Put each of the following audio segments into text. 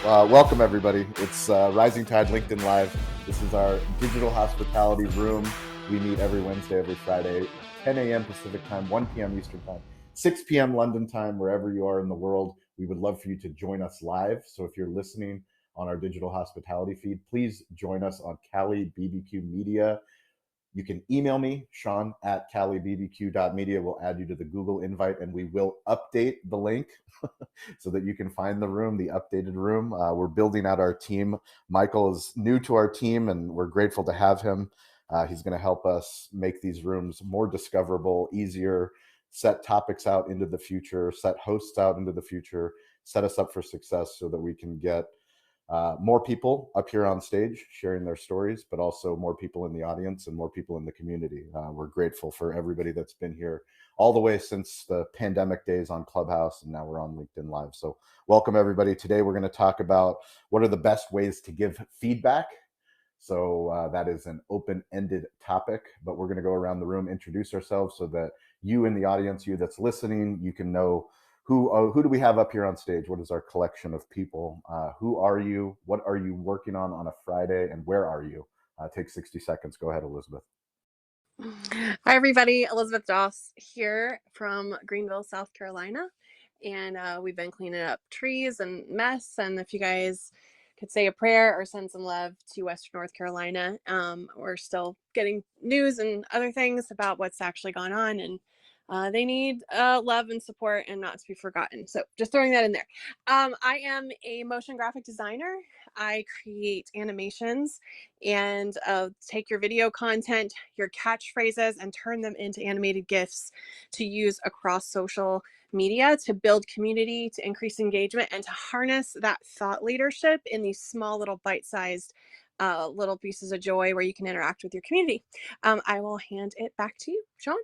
Welcome everybody. It's Rising Tide LinkedIn Live. This is our digital hospitality room. We meet every Wednesday, every Friday, 10 a.m. Pacific time, 1 p.m. Eastern time, 6 p.m. London time, wherever you are in the world. We would love for you to join us live. So if you're listening on our digital hospitality feed, please join us on Cali BBQ Media. You can email me, Sean at calibbq.media. We'll add you to the Google invite and we will update the link so that you can find the room, the updated room. We're building out our team. Michael is new to our team and we're grateful to have him. He's going to help us make these rooms more discoverable, easier, set topics out into the future, set hosts out into the future, set us up for success so that we can get more people up here on stage sharing their stories, but also more people in the audience and more people in the community. We're grateful for everybody that's been here all the way since the pandemic days on Clubhouse, and now we're on LinkedIn Live. So welcome everybody. Today we're going to talk about what are the best ways to give feedback. So that is an open-ended topic, but we're going to go around the room, introduce ourselves so that you in the audience, you that's listening, you can know who do we have up here on stage? What is our collection of people? Who are you? What are you working on a Friday? And where are you? Take 60 seconds. Go ahead, Elizabeth. Hi, everybody. Elizabeth Doss here from Greenville, South Carolina. And we've been cleaning up trees and mess. And if you guys could say a prayer or send some love to Western North Carolina, we're still getting news and other things about what's actually gone on. And they need love and support and not to be forgotten. So just throwing that in there. I am a motion graphic designer. I create animations and take your video content, your catchphrases, and turn them into animated GIFs to use across social media to build community, to increase engagement, and to harness that thought leadership in these small little bite-sized little pieces of joy where you can interact with your community. I will hand it back to you, Sean.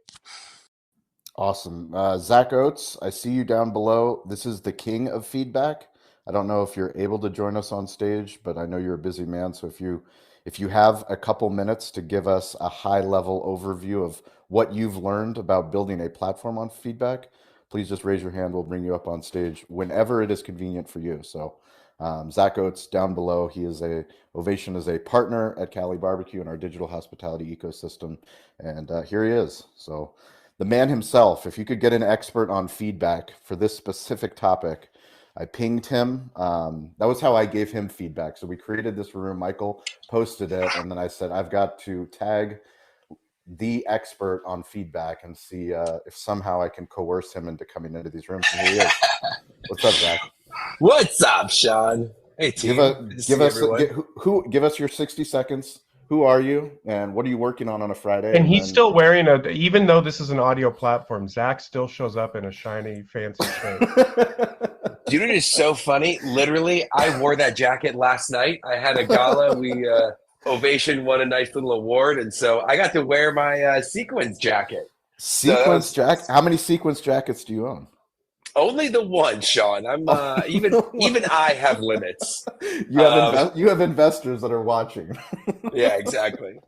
Awesome. Zach Oates, I see you down below. This is the king of feedback. I don't know if you're able to join us on stage, but I know you're a busy man. So if you have a couple minutes to give us a high level overview of what you've learned about building a platform on feedback, please just raise your hand. We'll bring you up on stage whenever it is convenient for you. So Zach Oates down below, Ovation is a partner at Cali Barbecue in our digital hospitality ecosystem. And here he is. So the man himself, if you could get an expert on feedback for this specific topic, I pinged him. That was how I gave him feedback. So we created this room. Michael posted it. And then I said, I've got to tag the expert on feedback and see if somehow I can coerce him into coming into these rooms. And here he is. What's up, Zach? What's up, Sean? Hey, team. Give us your 60 seconds. Who are you and what are you working on a Friday? And he's still wearing even though this is an audio platform, Zach still shows up in a shiny, fancy shirt. Dude, it is so funny. Literally, I wore that jacket last night. I had a gala. Ovation won a nice little award. And so I got to wear my sequins jacket. Jacket? How many sequins jackets do you own? Only the one, Sean. I'm even I have limits. You have investors that are watching. Yeah, exactly.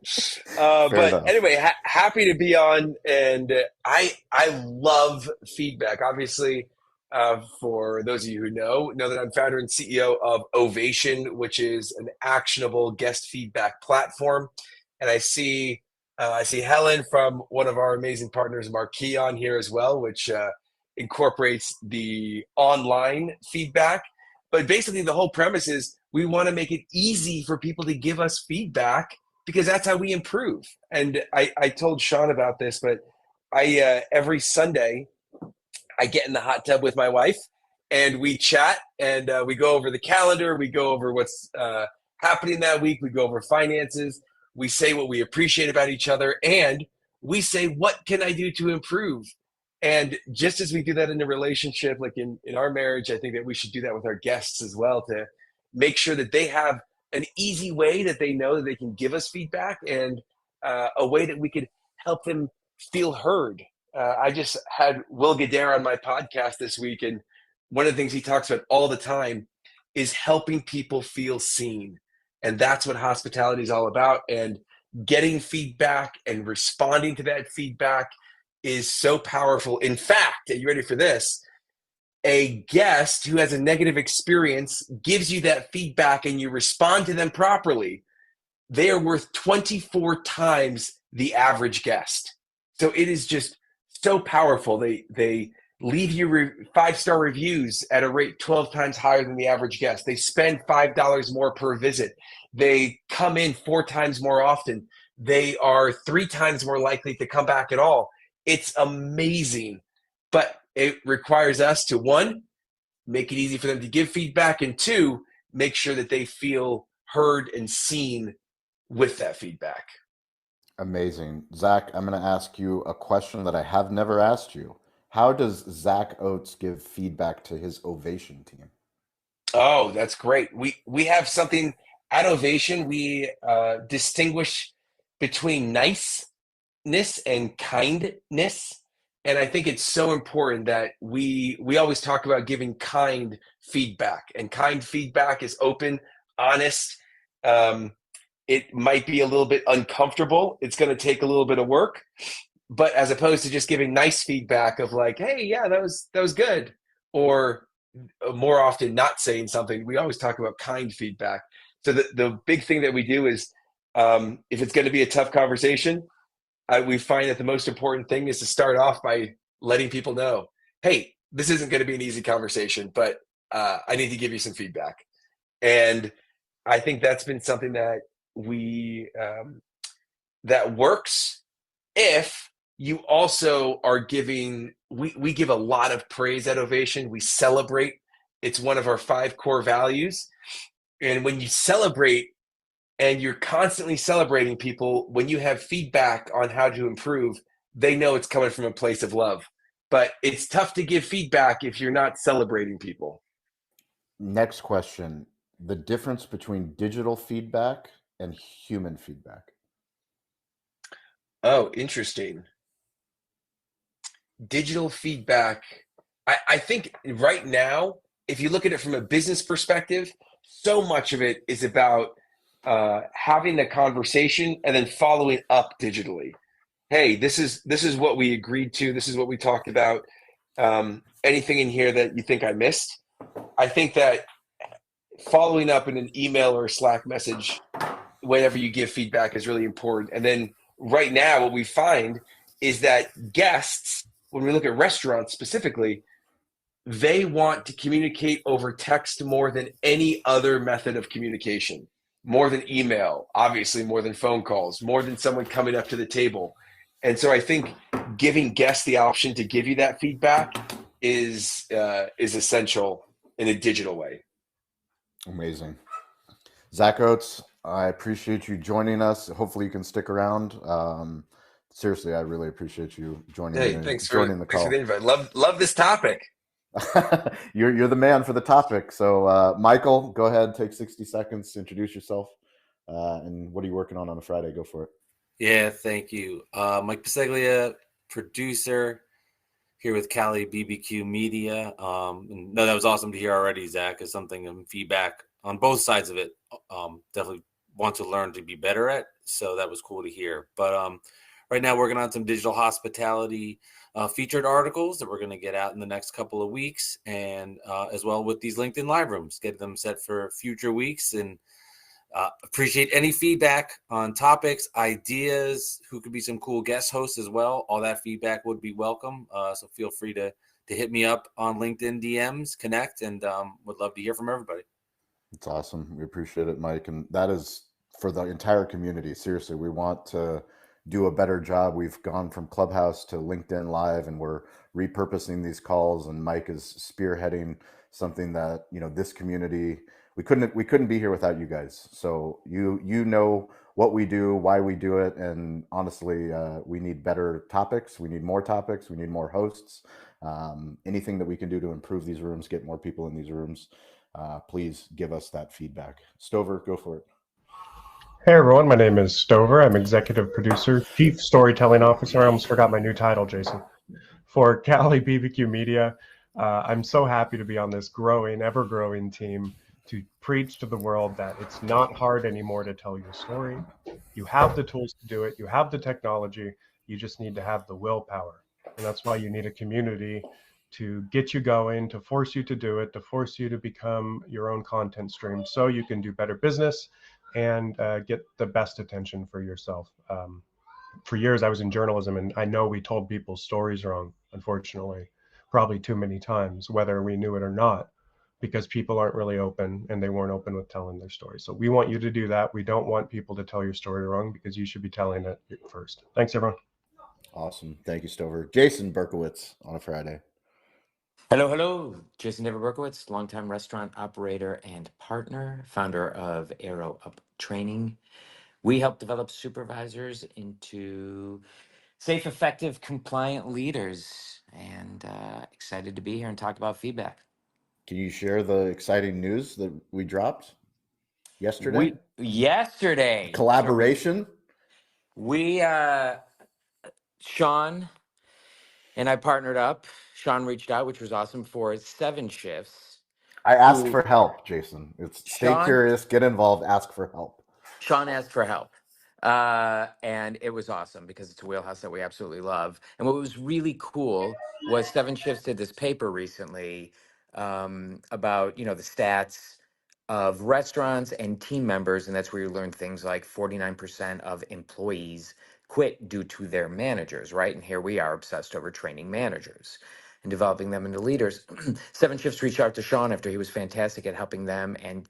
But anyway, happy to be on, and I love feedback. Obviously, for those of you who know that I'm founder and CEO of Ovation, which is an actionable guest feedback platform. And I see Helen from one of our amazing partners, Marquee, on here as well, which incorporates the online feedback. But basically the whole premise is we want to make it easy for people to give us feedback because that's how we improve. And I told Sean about this, but every Sunday I get in the hot tub with my wife and we chat and we go over the calendar. We go over what's happening that week. We go over finances. We say what we appreciate about each other. And we say, what can I do to improve? And just as we do that in a relationship, like in our marriage, I think that we should do that with our guests as well to make sure that they have an easy way that they know that they can give us feedback and a way that we could help them feel heard. I just had Will Gadare on my podcast this week, and one of the things he talks about all the time is helping people feel seen. And that's what hospitality is all about. And getting feedback and responding to that feedback is so powerful. In fact, are you ready for this? a guest who has a negative experience gives you that feedback and you respond to them properly, they are worth 24 times the average guest. So it is just so powerful. They leave you 5-star reviews at a rate 12 times higher than the average guest. They spend $5 more per visit. They come in 4 times more often. They are 3 times more likely to come back at all. It's amazing. But it requires us to, 1, make it easy for them to give feedback, and 2, make sure that they feel heard and seen with that feedback. Amazing. Zach, I'm going to ask you a question that I have never asked you. How does Zach Oates give feedback to his Ovation team? Oh, that's great. We have something at Ovation. We distinguish between niceness and kindness. And I think it's so important that we always talk about giving kind feedback. And kind feedback is open, honest. It might be a little bit uncomfortable. It's going to take a little bit of work, but as opposed to just giving nice feedback of like, hey, yeah, that was good, or more often not saying something, we always talk about kind feedback. So the big thing that we do is, if it's going to be a tough conversation, we find that the most important thing is to start off by letting people know, hey, this isn't going to be an easy conversation, but I need to give you some feedback. And I think that's been something that that works if you also are giving. We give a lot of praise at Ovation. We celebrate. It's one of our 5 core values. And when you celebrate and you're constantly celebrating people, when you have feedback on how to improve, they know it's coming from a place of love. But it's tough to give feedback if you're not celebrating people. Next question. The difference between digital feedback and human feedback. Oh, interesting. Digital feedback. I think right now, if you look at it from a business perspective, so much of it is about having the conversation and then following up digitally. Hey, this is what we agreed to. This is what we talked about. Anything in here that you think I missed? I think that following up in an email or a Slack message whenever you give feedback is really important. And then right now, what we find is that guests, when we look at restaurants specifically, they want to communicate over text more than any other method of communication, more than email, obviously more than phone calls, more than someone coming up to the table. And so I think giving guests the option to give you that feedback is essential in a digital way. Amazing. Zach Oates, I appreciate you joining us. Hopefully you can stick around. Seriously, I really appreciate you joining Hey, the thanks call. Thanks for the invite. Love this topic. You're the man for the topic. So Michael, go ahead, take 60 seconds to introduce yourself. And what are you working on a Friday? Go for it. Yeah, thank you. Mike Paseglia, producer here with Cali BBQ Media. No, that was awesome to hear already, Zach, is something feedback on both sides of it. Definitely want to learn to be better at. So that was cool to hear. But right now working on some digital hospitality featured articles that we're going to get out in the next couple of weeks, and as well with these LinkedIn live rooms, get them set for future weeks. And appreciate any feedback on topics, ideas, who could be some cool guest hosts as well. All that feedback would be welcome. So feel free to hit me up on LinkedIn DMs, connect, and would love to hear from everybody. It's awesome. We appreciate it, Mike. And that is for the entire community. Seriously, we want to do a better job. We've gone from Clubhouse to LinkedIn Live, and we're repurposing these calls. And Mike is spearheading something that, this community, we couldn't be here without you guys. So you know what we do, why we do it, and honestly, we need better topics. We need more topics. We need more hosts. Anything that we can do to improve these rooms, get more people in these rooms. Please give us that feedback. Stover, go for it. Hey everyone, my name is Stover. I'm executive producer, chief storytelling officer. I almost forgot my new title, Jason. For Cali BBQ Media, I'm so happy to be on this growing, ever-growing team to preach to the world that it's not hard anymore to tell your story. You have the tools to do it. You have the technology. You just need to have the willpower. And that's why you need a community to get you going, to force you to do it, to force you to become your own content stream so you can do better business and get the best attention for yourself. For years, I was in journalism, and I know we told people's stories wrong, unfortunately, probably too many times, whether we knew it or not, because people aren't really open and they weren't open with telling their story. So we want you to do that. We don't want people to tell your story wrong because you should be telling it first. Thanks, everyone. Awesome. Thank you, Stover. Jason Berkowitz on a Friday. Hello, hello. Jason David Berkowitz, longtime restaurant operator and partner, founder of Arrow Up Training. We help develop supervisors into safe, effective, compliant leaders, and excited to be here and talk about feedback. Can you share the exciting news that we dropped yesterday? Yesterday. Collaboration? Sean and I partnered up. Sean reached out, which was awesome, for 7 shifts. I asked for help, Jason. Stay curious, get involved, ask for help. Sean asked for help. And it was awesome because it's a wheelhouse that we absolutely love. And what was really cool was 7 Shifts did this paper recently about, the stats of restaurants and team members. And that's where you learn things like 49% of employees quit due to their managers, right? And here we are obsessed over training managers and developing them into leaders. 7 Shifts reached out to Sean after he was fantastic at helping them, and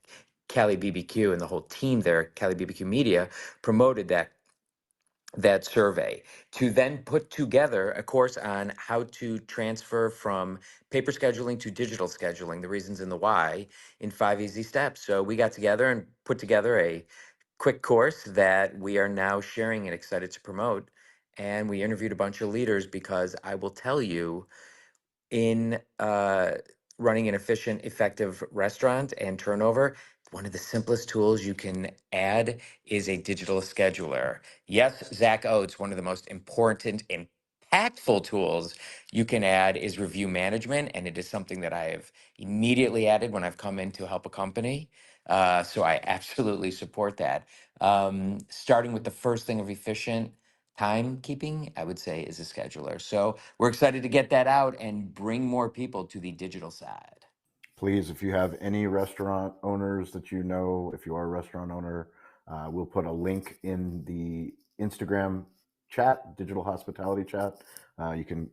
Cali BBQ and the whole team there, Cali BBQ Media, promoted that survey to then put together a course on how to transfer from paper scheduling to digital scheduling, the reasons and the why, in 5 easy steps. So we got together and put together a quick course that we are now sharing and excited to promote. And we interviewed a bunch of leaders because I will tell you, in running an efficient, effective restaurant and turnover, one of the simplest tools you can add is a digital scheduler. Yes, Zach Oates, one of the most important, impactful tools you can add is review management. And it is something that I have immediately added when I've come in to help a company. So I absolutely support that. Starting with the first thing of efficient timekeeping, I would say, is a scheduler. So we're excited to get that out and bring more people to the digital side. Please, if you have any restaurant owners that you know, if you are a restaurant owner, we'll put a link in the Instagram chat, digital hospitality chat. You can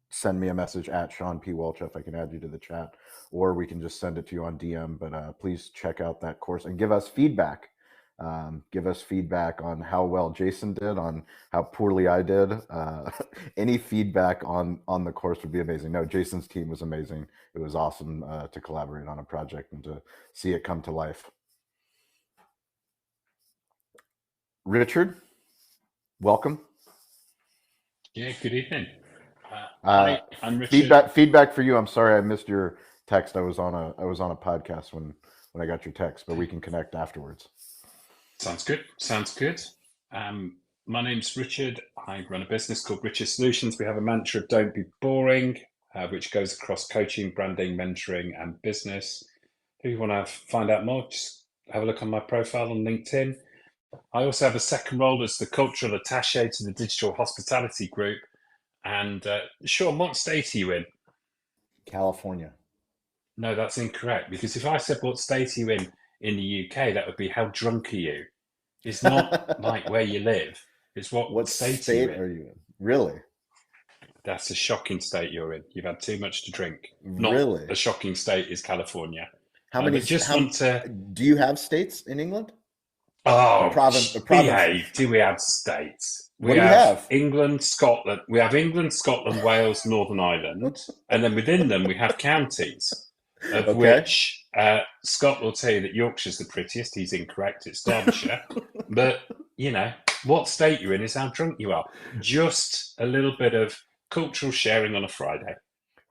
send me a message at Sean P. Welch if I can add you to the chat, or we can just send it to you on DM. But please check out that course and give us feedback. Give us feedback on how well Jason did, on how poorly I did. Any feedback on the course would be amazing. No, Jason's team was amazing. It was awesome to collaborate on a project and to see it come to life. Richard, welcome. Yeah, good evening. Hi, I'm Richard. Feedback for you. I'm sorry I missed your text. I was on a podcast when I got your text, but we can connect afterwards. Sounds good. My name's Richard. I run a business called Richard Solutions. We have a mantra of "Don't be boring," which goes across coaching, branding, mentoring, and business. If you want to find out more, just have a look on my profile on LinkedIn. I also have a second role as the cultural attaché to the digital hospitality group. And Sean, what state are you in? California. No, that's incorrect. Because if I said what state are you in the UK, that would be how drunk are you? It's not like where you live. It's what state are you in? Really? That's a shocking state you're in. You've had too much to drink. Really? Not a shocking state is California. How many? Do you have states in England? Oh, provinces. Behave. Do we have states? What do you have? England, Scotland. We have England, Scotland, Wales, Northern Ireland, and then within them we have counties, of which Scott will tell you that Yorkshire's the prettiest. He's incorrect. It's Derbyshire. But, what state you're in is how drunk you are. Just a little bit of cultural sharing on a Friday.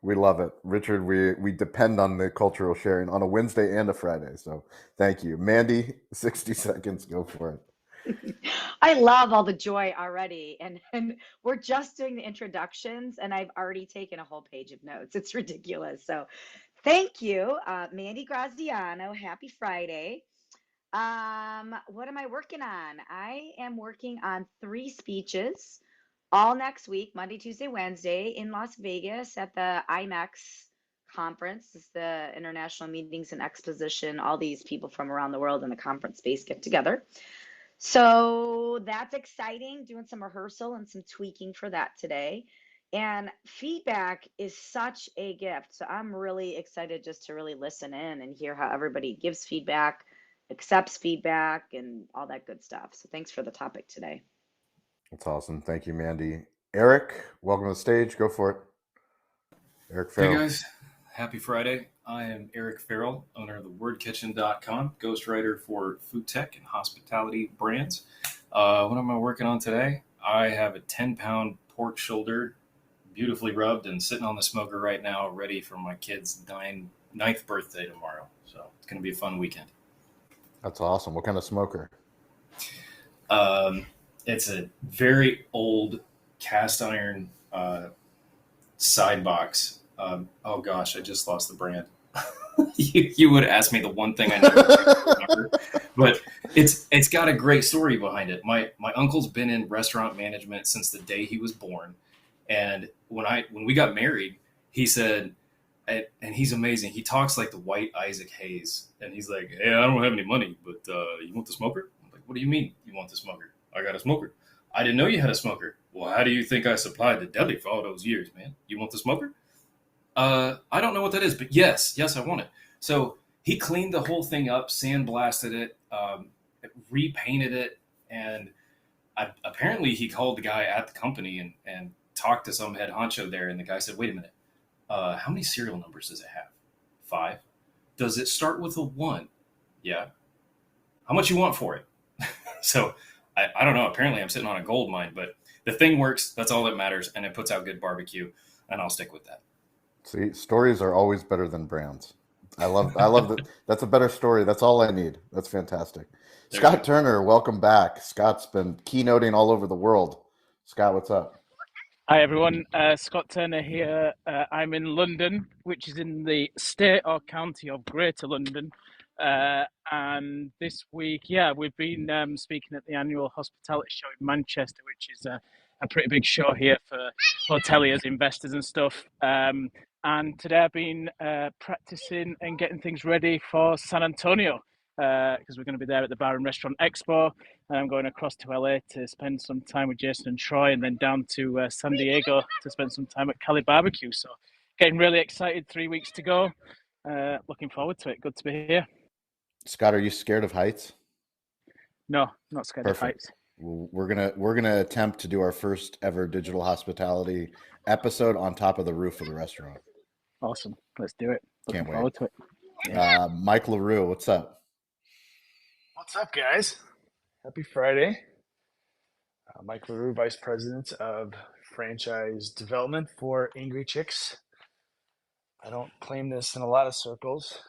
We love it. Richard, we depend on the cultural sharing on a Wednesday and a Friday. So thank you. Mandy, 60 seconds. Go for it. I love all the joy already. And we're just doing the introductions and I've already taken a whole page of notes. It's ridiculous. So thank you, Mandy Graziano. Happy Friday. What am I working on? I am working on 3 speeches all next week, Monday, Tuesday, Wednesday in Las Vegas at the IMEX conference. It's the International Meetings and Exposition. All these people from around the world in the conference space get together. So that's exciting, doing some rehearsal and some tweaking for that today. And feedback is such a gift. So I'm really excited just to really listen in and hear how everybody gives feedback, accepts feedback, and all that good stuff. So thanks for the topic today. That's awesome. Thank you, Mandy. Eric, welcome to the stage. Go for it. Eric Farrell. Hey guys, happy Friday. I am Eric Farrell, owner of the wordkitchen.com, ghostwriter for food tech and hospitality brands. What am I working on today? I have a 10-pound pork shoulder, beautifully rubbed and sitting on the smoker right now, ready for my kid's ninth birthday tomorrow. So it's going to be a fun weekend. That's awesome. What kind of smoker? It's a very old cast iron side box. Oh gosh, I just lost the brand. you would ask me the one thing I never remember, but it's got a great story behind it. My uncle's been in restaurant management since the day he was born, and when we got married, he said, and he's amazing. He talks like the white Isaac Hayes, and he's like, "Hey, I don't have any money, but you want the smoker?" I'm like, "What do you mean you want the smoker? I got a smoker." "I didn't know you had a smoker." "Well, how do you think I supplied the deli for all those years, man? You want the smoker?" I don't know what that is, but yes, I want it. So he cleaned the whole thing up, sandblasted it, repainted it, and apparently he called the guy at the company and talked to some head honcho there, and the guy said, "Wait a minute, how many serial numbers does it have?" 5. "Does it start with a 1? "Yeah." "How much you want for it?" So I don't know. Apparently I'm sitting on a gold mine, but the thing works. That's all that matters, and it puts out good barbecue, and I'll stick with that. See, stories are always better than brands. I love that. That's a better story. That's all I need. That's fantastic. There Scott Turner, welcome back. Scott's been keynoting all over the world. Scott, what's up? Hi everyone, Scott Turner here. I'm in London, which is in the state or county of Greater London. And this week, we've been speaking at the annual hospitality show in Manchester, which is a pretty big show here for hoteliers, investors and stuff. And today I've been practicing and getting things ready for San Antonio, because we're going to be there at the Bar and Restaurant Expo. And I'm going across to LA to spend some time with Jason and Troy, and then down to San Diego to spend some time at Cali Barbecue. So getting really excited, 3 weeks to go. Looking forward to it. Good to be here. Scott, are you scared of heights? No, not scared of heights. We're gonna attempt to do our first ever digital hospitality episode on top of the roof of the restaurant. Awesome. Let's do it. Looking Can't forward wait. to it. Mike LaRue, what's up? What's up, guys? Happy Friday. Mike LaRue, Vice President of Franchise Development for Angry Chicks. I don't claim this in a lot of circles.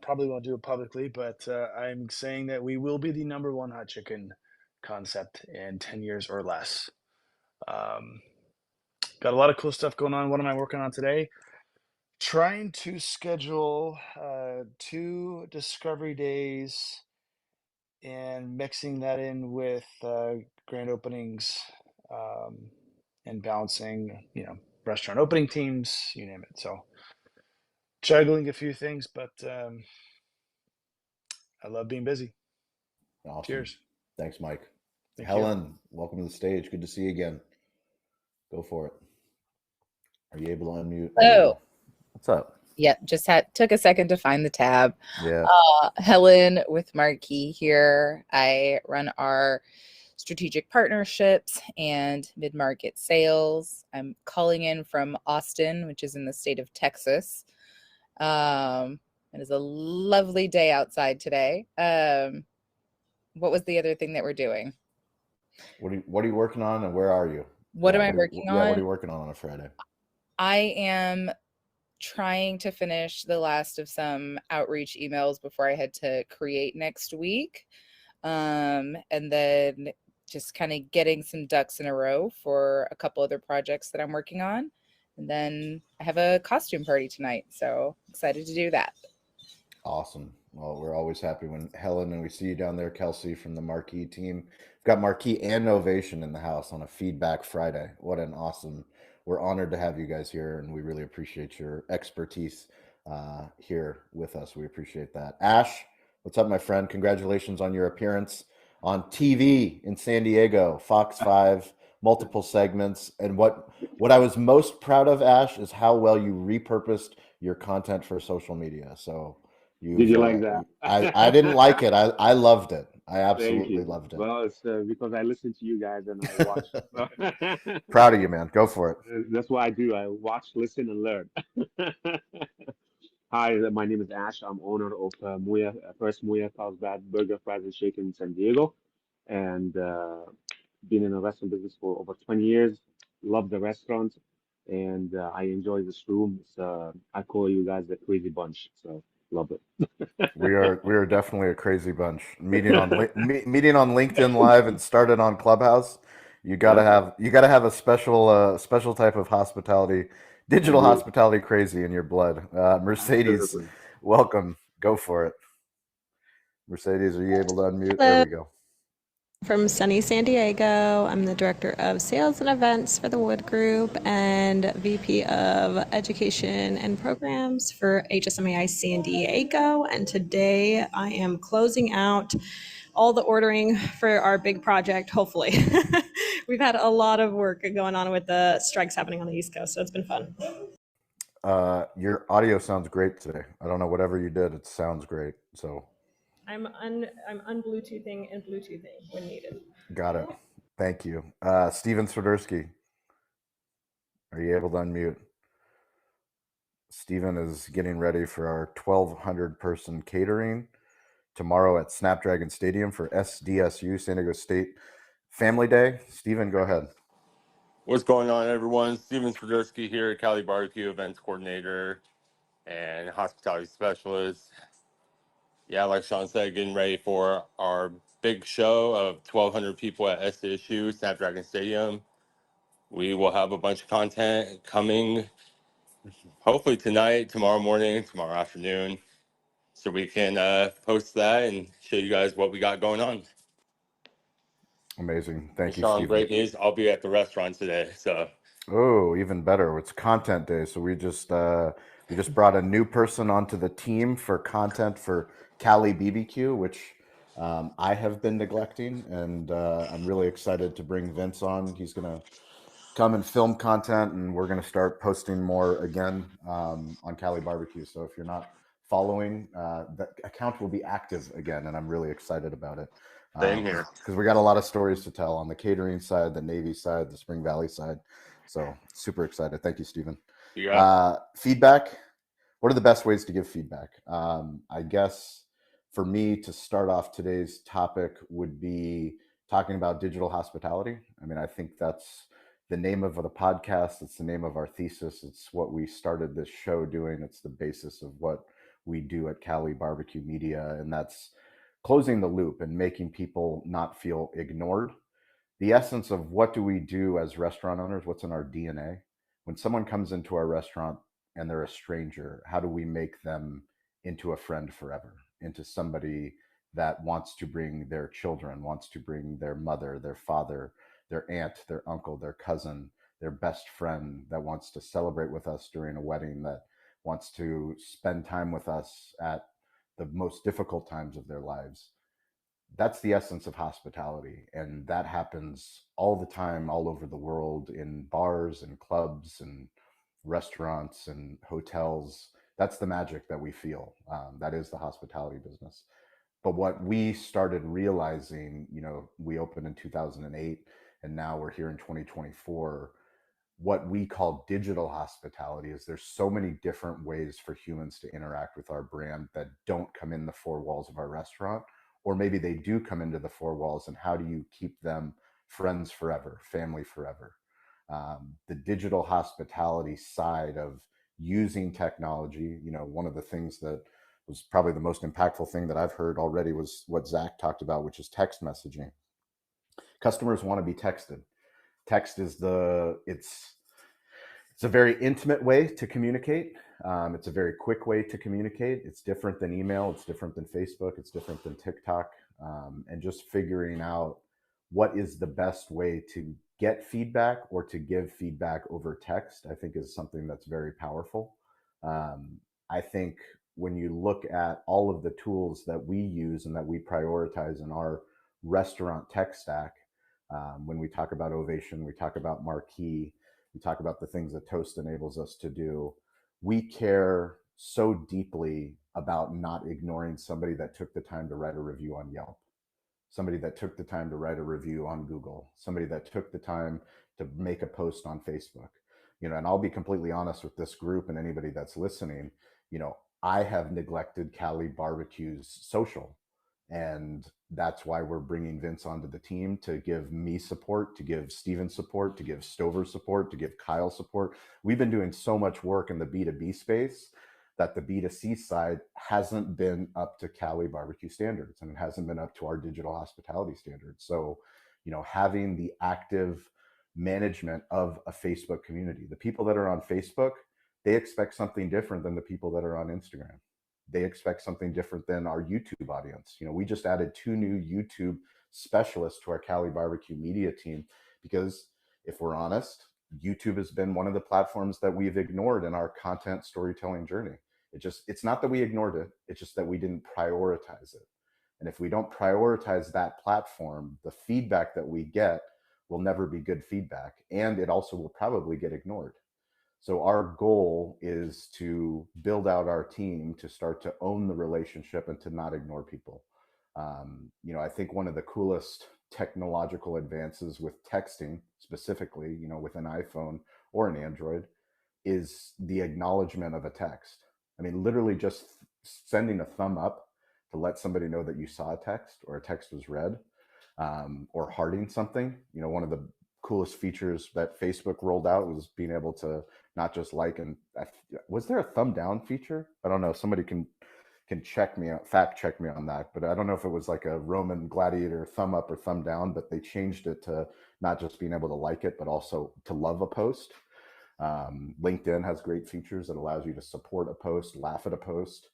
Probably won't do it publicly, but I'm saying that we will be the #1 hot chicken concept in 10 years or less. Got a lot of cool stuff going on. What am I working on today? Trying to schedule 2 discovery days and mixing that in with grand openings and balancing, restaurant opening teams, you name it. So juggling a few things, but I love being busy. Awesome. Cheers. Thanks, Mike. Thank Helen, you. welcome to the stage. Good to see you again. Go for it. Are you able to unmute? Hello. What's up? Yeah, just took a second to find the tab. Yeah. Helen with Marquee here. I run our strategic partnerships and mid-market sales. I'm calling in from Austin, which is in the state of Texas. It is a lovely day outside today. What was the other thing that we're doing? What are you working on, and where are you? What am I working on? Yeah, what are you working on a Friday? I am trying to finish the last of some outreach emails before I head to create next week. And then just kind of getting some ducks in a row for a couple other projects that I'm working on. And then I have a costume party tonight, so excited to do that. Awesome. Well, we're always happy when Helen and we see you down there, Kelsey from the Marquee team. We've got Marquee and Novation in the house on a Feedback Friday. What an awesome! We're honored to have you guys here, and we really appreciate your expertise here with us. We appreciate that. Ash, what's up, my friend? Congratulations on your appearance on TV in San Diego, Fox 5, multiple segments. And what I was most proud of, Ash, is how well you repurposed your content for social media. So Did you've you like that? I didn't like it. I loved it. I Thank absolutely you. loved it. Well, it's because I listen to you guys and I watch. So Proud of you, man. Go for it. that's what I do. I watch, listen, and learn. Hi, my name is Ash. I'm owner of First Muya Carlsbad Burger, Fries, and Shake in San Diego, and been in the restaurant business for over 20 years. Love the restaurant, and I enjoy this room. I call you guys the crazy bunch. So love We are definitely a crazy bunch. it. Meeting on LinkedIn Live and started on Clubhouse. Yep, You gotta have a special type of hospitality, digital agree. hospitality crazy in your blood. Mercedes, Absolutely. welcome. Go for it. Mercedes, are you able to unmute? There Hello, we go. from sunny San Diego. I'm the Director of Sales and Events for the Wood Group and VP of Education and Programs for HSMAI San Diego. And today I am closing out all the ordering for our big project, hopefully. We've had a lot of work going on with the strikes happening on the East Coast, so it's been fun. Your audio sounds great today. I don't know, whatever you did, it sounds great. So I'm un-Bluetoothing and Bluetoothing when needed. got it. Thank you. Steven Swiderski, are you able to unmute? Steven is getting ready for our 1,200 person catering tomorrow at Snapdragon Stadium for SDSU, San Diego State Family Day. Steven, go ahead. What's going on, everyone? Steven Swiderski here, Cali Barbecue Events Coordinator and Hospitality Specialist. Yeah, like Sean said, getting ready for our big show of 1,200 people at SDSU, Snapdragon Stadium. We will have a bunch of content coming, hopefully tonight, tomorrow morning, tomorrow afternoon, so we can post that and show you guys what we got going on. Amazing. And Thank you, Sean, Steven. great news. I'll be at the restaurant today, so. Oh, even better. It's content day. So we just brought a new person onto the team for content for Cali BBQ, which I have been neglecting, and I'm really excited to bring Vince on. He's gonna come and film content, and we're gonna start posting more again on Cali Barbecue. So if you're not following, the account will be active again, and I'm really excited about it. Same here. Because we got a lot of stories to tell on the catering side, the Navy side, the Spring Valley side. So super excited. Thank you, Stephen. Feedback. What are the best ways to give feedback? I guess for me to start off today's topic would be talking about digital hospitality. I mean, I think that's the name of the podcast. It's the name of our thesis. It's what we started this show doing. It's the basis of what we do at Cali Barbecue Media. And that's closing the loop and making people not feel ignored. The essence of what do we do as restaurant owners, what's in our DNA. When someone comes into our restaurant and they're a stranger, how do we make them into a friend forever, into somebody that wants to bring their children, wants to bring their mother, their father, their aunt, their uncle, their cousin, their best friend, that wants to celebrate with us during a wedding, that wants to spend time with us at the most difficult times of their lives. That's the essence of hospitality, and that happens all the time, all over the world, in bars and clubs and restaurants and hotels. That's the magic that we feel. That is the hospitality business. But what we started realizing, we opened in 2008, and now we're here in 2024. What we call digital hospitality is there's so many different ways for humans to interact with our brand that don't come in the four walls of our restaurant, or maybe they do come into the four walls, and how do you keep them friends forever, family forever? The digital hospitality side of using technology, one of the things that was probably the most impactful thing that I've heard already was what Zach talked about, which is text messaging. Customers want to be texted. Text is it's a very intimate way to communicate. It's a very quick way to communicate. It's different than email. It's different than Facebook. It's different than TikTok. And just figuring out what is the best way to get feedback or to give feedback over text, I think is something that's very powerful. I think when you look at all of the tools that we use and that we prioritize in our restaurant tech stack, when we talk about Ovation, we talk about Marquee, we talk about the things that Toast enables us to do. We care so deeply about not ignoring somebody that took the time to write a review on Yelp, somebody that took the time to write a review on Google, somebody that took the time to make a post on Facebook. And I'll be completely honest with this group and anybody that's listening, I have neglected Cali Barbecue's social. And that's why we're bringing Vince onto the team to give me support, to give Steven support, to give Stover support, to give Kyle support. We've been doing so much work in the B2B space that the B2C side hasn't been up to Cali Barbecue standards, and it hasn't been up to our digital hospitality standards. So, having the active management of a Facebook community, the people that are on Facebook, they expect something different than the people that are on Instagram. They expect something different than our YouTube audience. We just added 2 new YouTube specialists to our Cali Barbecue media team because, if we're honest, YouTube has been one of the platforms that we've ignored in our content storytelling journey. It's not that we ignored it, it's just that we didn't prioritize it. And if we don't prioritize that platform, the feedback that we get will never be good feedback, and it also will probably get ignored. So our goal is to build out our team to start to own the relationship and to not ignore people. I think one of the coolest technological advances with texting specifically, with an iPhone or an Android, is the acknowledgement of a text. I mean, literally just sending a thumb up to let somebody know that you saw a text or a text was read, or hearting something. One of the coolest features that Facebook rolled out was being able to not just like, and was there a thumb down feature? I don't know. Somebody can fact check me on that, but I don't know if it was like a Roman gladiator thumb up or thumb down, but they changed it to not just being able to like it, but also to love a post. LinkedIn has great features that allows you to support a post, laugh at a post.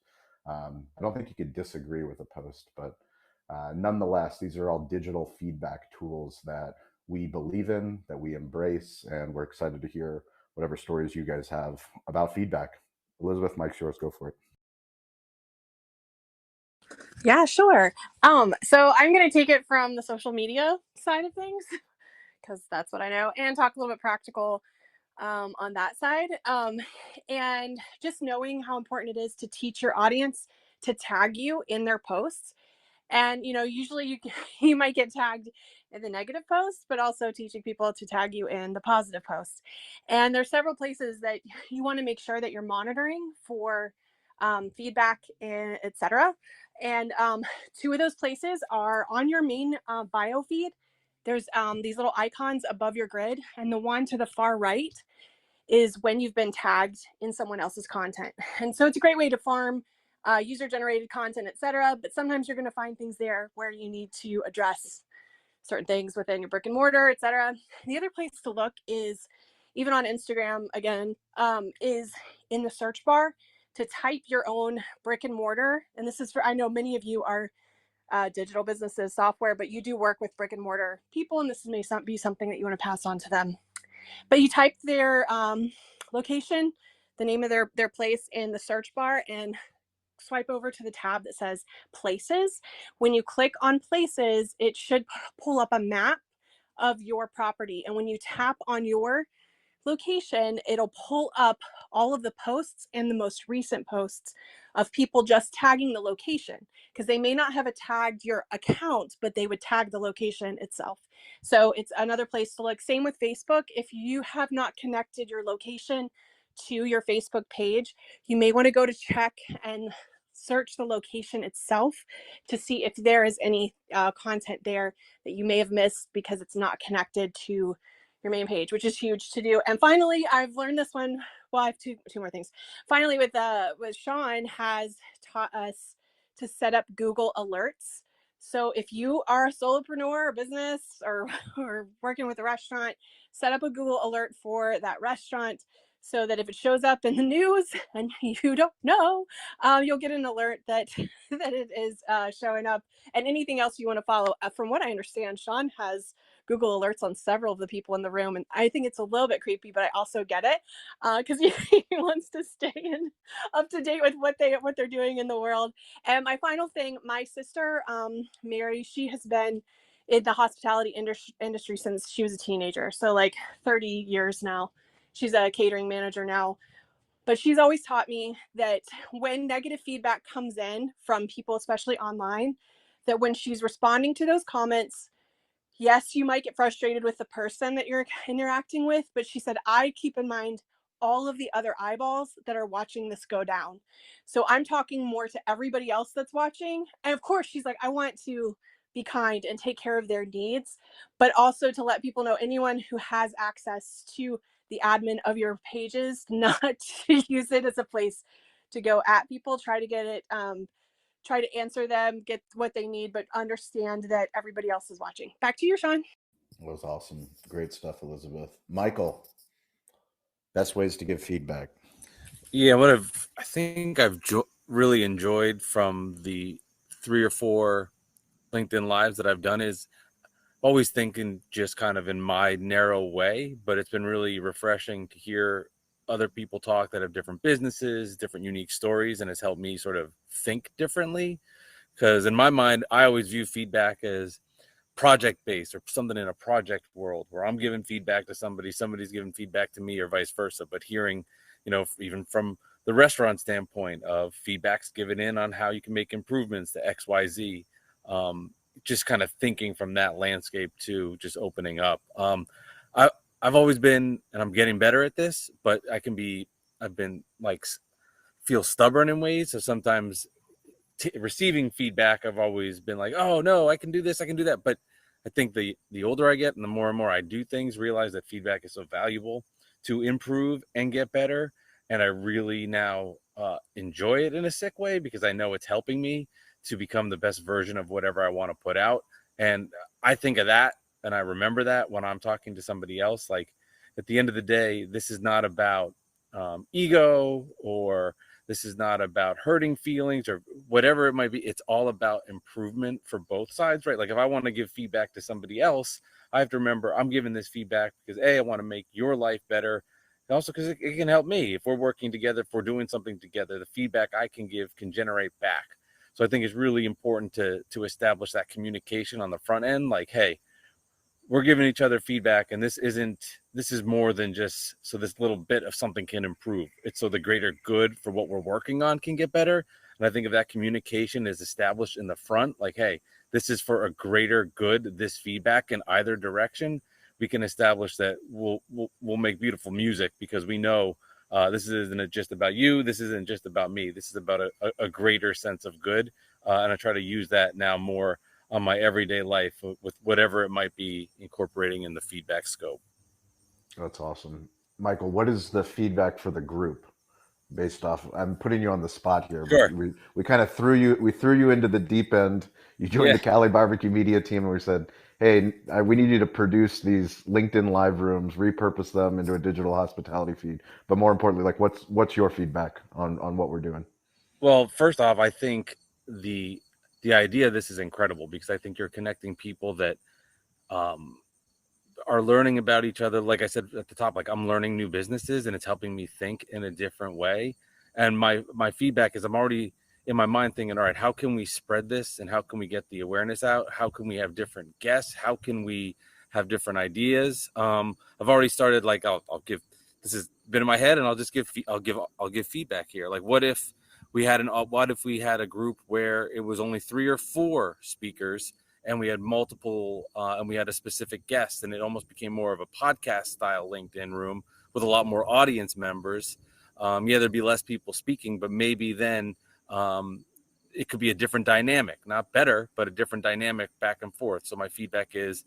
I don't think you could disagree with a post, but nonetheless, these are all digital feedback tools that we believe in, that we embrace, and we're excited to hear whatever stories you guys have about feedback. Elizabeth, Mike's yours, go for it. Yeah, sure. So I'm going to take it from the social media side of things because that's what I know, and talk a little bit practical on that side. And just knowing how important it is to teach your audience to tag you in their posts. And, usually you might get tagged in the negative posts, but also teaching people to tag you in the positive posts. And there's several places that you want to make sure that you're monitoring for feedback, and etc. And 2 of those places are on your main bio feed. There's these little icons above your grid, and the one to the far right is when you've been tagged in someone else's content. And so it's a great way to farm user-generated content, etc. But sometimes you're going to find things there where you need to address certain things within your brick and mortar, etc. The other place to look is, even on Instagram, again, is in the search bar to type your own brick and mortar. And this is for, I know many of you are digital businesses, software, but you do work with brick and mortar people, and this may be something that you want to pass on to them. But you type their location, the name of their place in the search bar, and swipe over to the tab that says places. When you click on places, it should pull up a map of your property. And when you tap on your location, it'll pull up all of the posts and the most recent posts of people just tagging the location, because they may not have tagged your account, but they would tag the location itself. So it's another place to look. Same with Facebook. If you have not connected your location to your Facebook page, you may want to go to check and search the location itself to see if there is any content there that you may have missed because it's not connected to your main page, which is huge to do. And finally, I've learned this one. Well, I have two more things. Finally, with Sean has taught us to set up Google alerts. So if you are a solopreneur or business or working with a restaurant, set up a Google alert for that restaurant so that if it shows up in the news and you don't know, you'll get an alert that that it is showing up. And anything else you want to follow. From what I understand, Sean has Google alerts on several of the people in the room, and I think it's a little bit creepy, but I also get it because he wants to stay up to date with what they're doing in the world. And my final thing, my sister, Mary, she has been in the hospitality industry since she was a teenager, so like 30 years now. She's a catering manager now, but she's always taught me that when negative feedback comes in from people, especially online, that when she's responding to those comments, yes, you might get frustrated with the person that you're interacting with, but she said, I keep in mind all of the other eyeballs that are watching this go down. So I'm talking more to everybody else that's watching. And of course, she's like, I want to be kind and take care of their needs, but also to let people know, anyone who has access to the admin of your pages, not to use it as a place to go at people, try to get it, try to answer them, get what they need, but understand that everybody else is watching. Back to you, Sean. That was awesome. Great stuff, Elizabeth. Michael, best ways to give feedback. Yeah, I think I've really enjoyed from the 3 or 4 LinkedIn lives that I've done is always thinking just kind of in my narrow way, but it's been really refreshing to hear other people talk that have different businesses, different unique stories, and it's helped me sort of think differently. Because in my mind, I always view feedback as project based or something in a project world where I'm giving feedback to somebody's giving feedback to me or vice versa. But hearing, even from the restaurant standpoint of feedbacks given in on how you can make improvements to XYZ, just kind of thinking from that landscape to just opening up. I've always been, and I'm getting better at this, but I've been like feel stubborn in ways. So sometimes receiving feedback, I've always been like, oh no, I can do this, I can do that. But I think the older I get and the more and more I do things, realize that feedback is so valuable to improve and get better. And I really now enjoy it in a sick way because I know it's helping me to become the best version of whatever I want to put out. And I think of that and I remember that when I'm talking to somebody else. Like at the end of the day, this is not about ego, or this is not about hurting feelings or whatever it might be. It's all about improvement for both sides, right? Like if I want to give feedback to somebody else, I have to remember I'm giving this feedback because I want to make your life better. And also because it can help me. If we're working together, if we're doing something together, the feedback I can give can generate back. So I think it's really important to establish that communication on the front end. Like, hey, we're giving each other feedback, and this is more than just so this little bit of something can improve. It's so the greater good for what we're working on can get better. And I think if that communication is established in the front, like, hey, this is for a greater good, this feedback in either direction, we can establish that we'll make beautiful music because we know this isn't just about you. This isn't just about me. This is about a greater sense of good. And I try to use that now more on my everyday life with whatever it might be incorporating in the feedback scope. That's awesome. Michael, what is the feedback for the group based off? I'm putting you on the spot here, Sure. but we kind of threw you into the deep end. You joined the Cali Barbecue Media team and we said, hey, we need you to produce these LinkedIn live rooms, repurpose them into a digital hospitality feed. But more importantly, like what's your feedback on what we're doing? Well, first off, I think the idea of this is incredible because I think you're connecting people that are learning about each other. Like I said at the top, like I'm learning new businesses and it's helping me think in a different way. And my feedback is I'm already in my mind thinking, all right, how can we spread this and how can we get the awareness out? How can we have different guests? How can we have different ideas? I've already started like I'll give, this has been in my head and I'll give feedback here. Like what if we had a group where it was only 3 or 4 speakers and we had multiple and we had a specific guest and it almost became more of a podcast style LinkedIn room with a lot more audience members. There'd be less people speaking, but maybe then it could be a different dynamic, not better, but a different dynamic back and forth. So my feedback is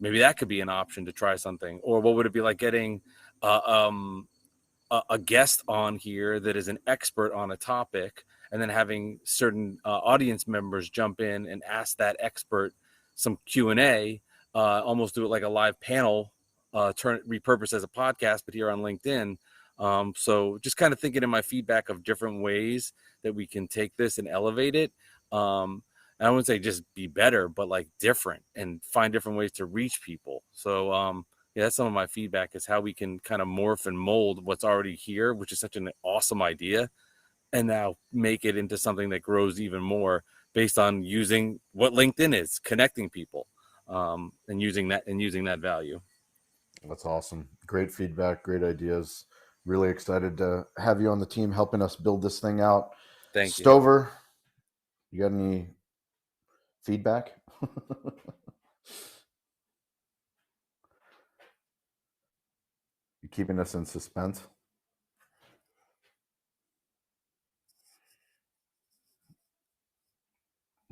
maybe that could be an option to try something. Or what would it be like getting a guest on here that is an expert on a topic and then having certain audience members jump in and ask that expert some Q&A, almost do it like a live panel, repurpose as a podcast, but here on LinkedIn. So just kind of thinking in my feedback of different ways that we can take this and elevate it. And I wouldn't say just be better, but like different and find different ways to reach people. So yeah, that's some of my feedback is how we can kind of morph and mold what's already here, which is such an awesome idea, and now make it into something that grows even more based on using what LinkedIn is, connecting people, and using that value. That's awesome. Great feedback, great ideas. Really excited to have you on the team helping us build this thing out. Thank you. Stover, you got any feedback? You keeping us in suspense?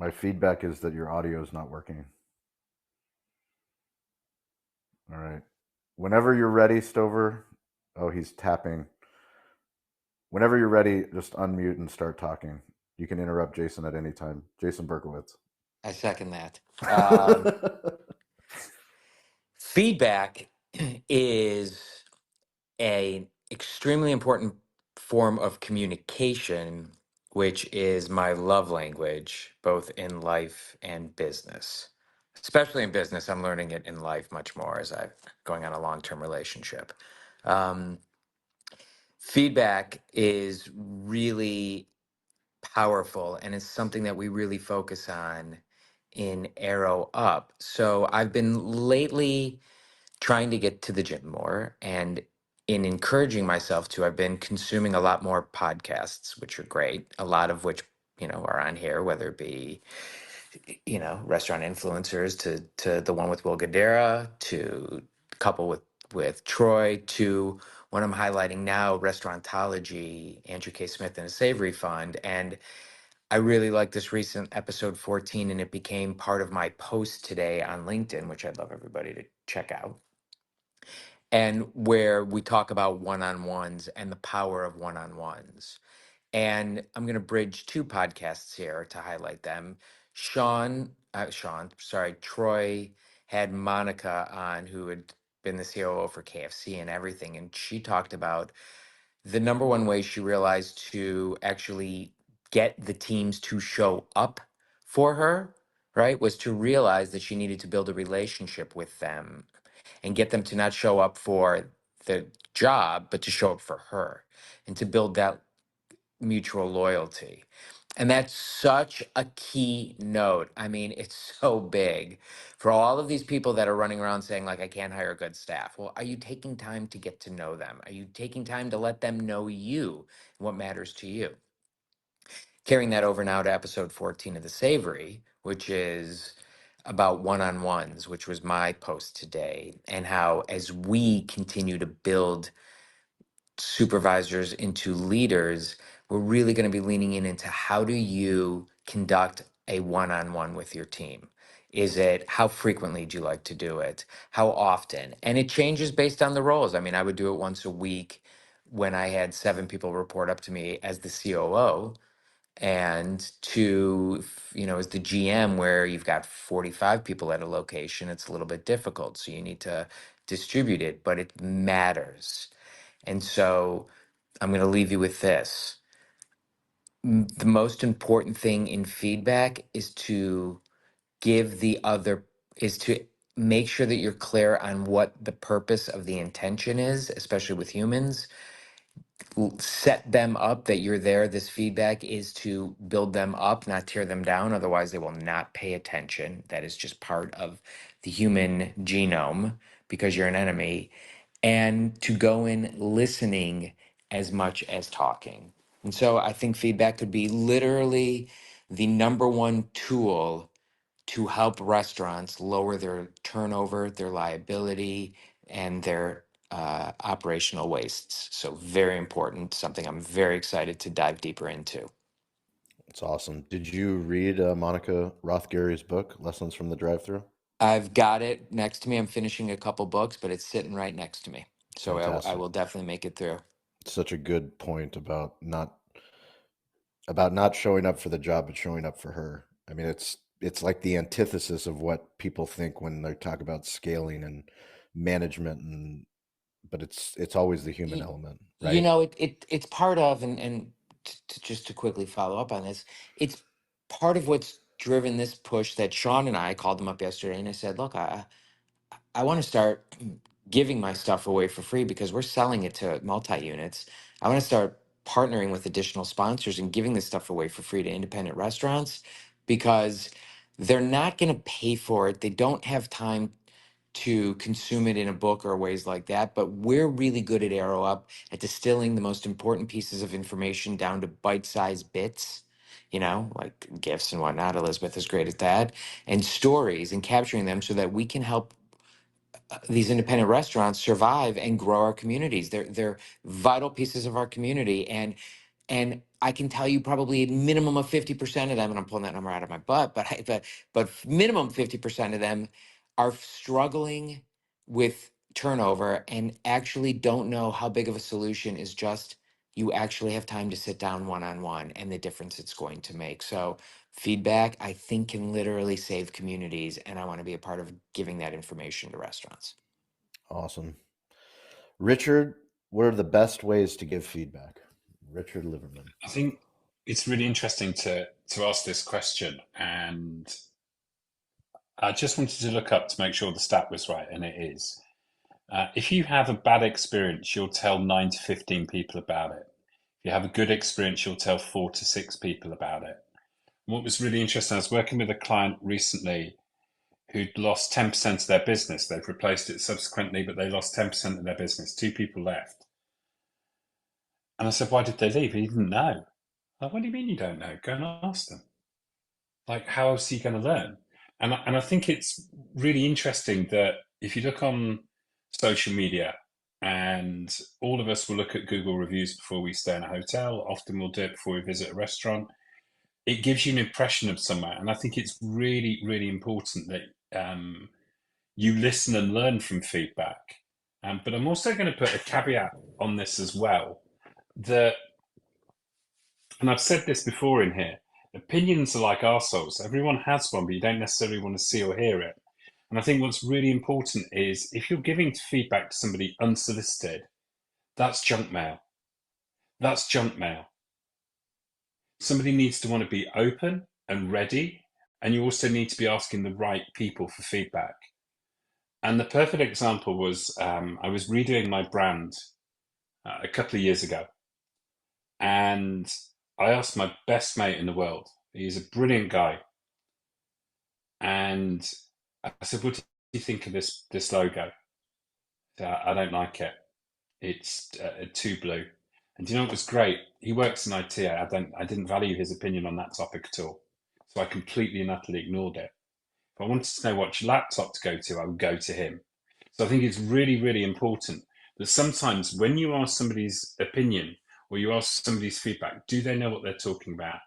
My feedback is that your audio is not working. All right. Whenever you're ready, Stover. Oh, he's tapping. Whenever you're ready, just unmute and start talking. You can interrupt Jason at any time. Jason Berkowitz. I second that. Feedback is an extremely important form of communication, which is my love language, both in life and business. Especially in business, I'm learning it in life much more as I'm going on a long-term relationship. Um, Feedback is really powerful and it's something that we really focus on in Arrow Up. So I've been lately trying to get to the gym more, and in encouraging myself to, I've been consuming a lot more podcasts, which are great, a lot of which, are on here, whether it be, restaurant influencers to the one with Will Guidara, to a couple with Troy, to what I'm highlighting now, Restaurantology, Andrew K. Smith and a Savory Fund. And I really like this recent episode 14, and it became part of my post today on LinkedIn, which I'd love everybody to check out. And where we talk about one-on-ones and the power of one-on-ones. And I'm going to bridge two podcasts here to highlight them. Troy had Monica on, who had been the COO for KFC and everything. And she talked about the number one way she realized to actually get the teams to show up for her, right, was to realize that she needed to build a relationship with them and get them to not show up for the job, but to show up for her and to build that mutual loyalty. And that's such a key note. I mean, it's so big for all of these people that are running around saying, like, I can't hire good staff. Well, are you taking time to get to know them? Are you taking time to let them know you and what matters to you? Carrying that over now to episode 14 of The Savory, which is about one-on-ones, which was my post today, and how as we continue to build supervisors into leaders, we're really going to be leaning into how do you conduct a one-on-one with your team? Is it how frequently do you like to do it? How often? And it changes based on the roles. I mean, I would do it once a week when I had 7 people report up to me as the COO, and as the GM, where you've got 45 people at a location, it's a little bit difficult. So you need to distribute it, but it matters. And so I'm going to leave you with this. The most important thing in feedback is to is to make sure that you're clear on what the purpose of the intention is, especially with humans. Set them up that you're there. This feedback is to build them up, not tear them down. Otherwise, they will not pay attention. That is just part of the human genome because you're an enemy. And to go in listening as much as talking. And so I think feedback could be literally the number one tool to help restaurants lower their turnover, their liability, and their operational wastes. So very important, something I'm very excited to dive deeper into. It's awesome. Did you read Monica Rothgary's book, Lessons from the Drive-Thru? I've got it next to me. I'm finishing a couple books, but it's sitting right next to me. So I Fantastic. will definitely make it through. Such a good point about not showing up for the job, but showing up for her. I mean, it's like the antithesis of what people think when they talk about scaling and management and but it's always the human element, You right? know, it's part of, and just to quickly follow up on this, it's part of what's driven this push that Sean and I called him up yesterday, and I said, look, I want to start giving my stuff away for free because we're selling it to multi-units. I want to start partnering with additional sponsors and giving this stuff away for free to independent restaurants because they're not going to pay for it. They don't have time to consume it in a book or ways like that. But we're really good at Arrow Up at distilling the most important pieces of information down to bite-sized bits, you know, like gifts and whatnot. Elizabeth is great at that, and stories and capturing them so that we can help these independent restaurants survive and grow our communities. They're vital pieces of our community, and I can tell you probably a minimum of 50% of them, and I'm pulling that number out of my butt, but minimum 50% of them are struggling with turnover and actually don't know how big of a solution is just you actually have time to sit down one on one and the difference it's going to make. So feedback, I think, can literally save communities, and I want to be a part of giving that information to restaurants. Awesome. Richard, what are the best ways to give feedback? Richard Liverman. I think it's really interesting to ask this question, and I just wanted to look up to make sure the stat was right, and it is. If you have a bad experience, you'll tell 9 to 15 people about it. If you have a good experience, you'll tell 4 to 6 people about it. And what was really interesting, I was working with a client recently who'd lost 10% of their business. They've replaced it subsequently, but they lost 10% of their business. 2 people left. And I said, why did they leave? He didn't know. Like, what do you mean you don't know? Go and ask them. Like, how else are you going to learn? And I think it's really interesting that if you look on social media, and all of us will look at Google reviews before we stay in a hotel. Often we'll do it before we visit a restaurant. It gives you an impression of somewhere, and I think it's really, really important that you listen and learn from feedback. But I'm also going to put a caveat on this as well, that, and I've said this before in here, opinions are like arseholes. Everyone has one, but you don't necessarily want to see or hear it. And I think what's really important is if you're giving feedback to somebody unsolicited, that's junk mail. That's junk mail. Somebody needs to want to be open and ready, and you also need to be asking the right people for feedback. And the perfect example was I was redoing my brand a couple of years ago, and I asked my best mate in the world. He's a brilliant guy, and I said, "What do you think of this logo?" I don't like it. It's too blue. And do you know what was great? He works in IT. I didn't value his opinion on that topic at all, so I completely and utterly ignored it. If I wanted to know which laptop to go to, I would go to him. So I think it's really, really important that sometimes when you ask somebody's opinion or you ask somebody's feedback, do they know what they're talking about?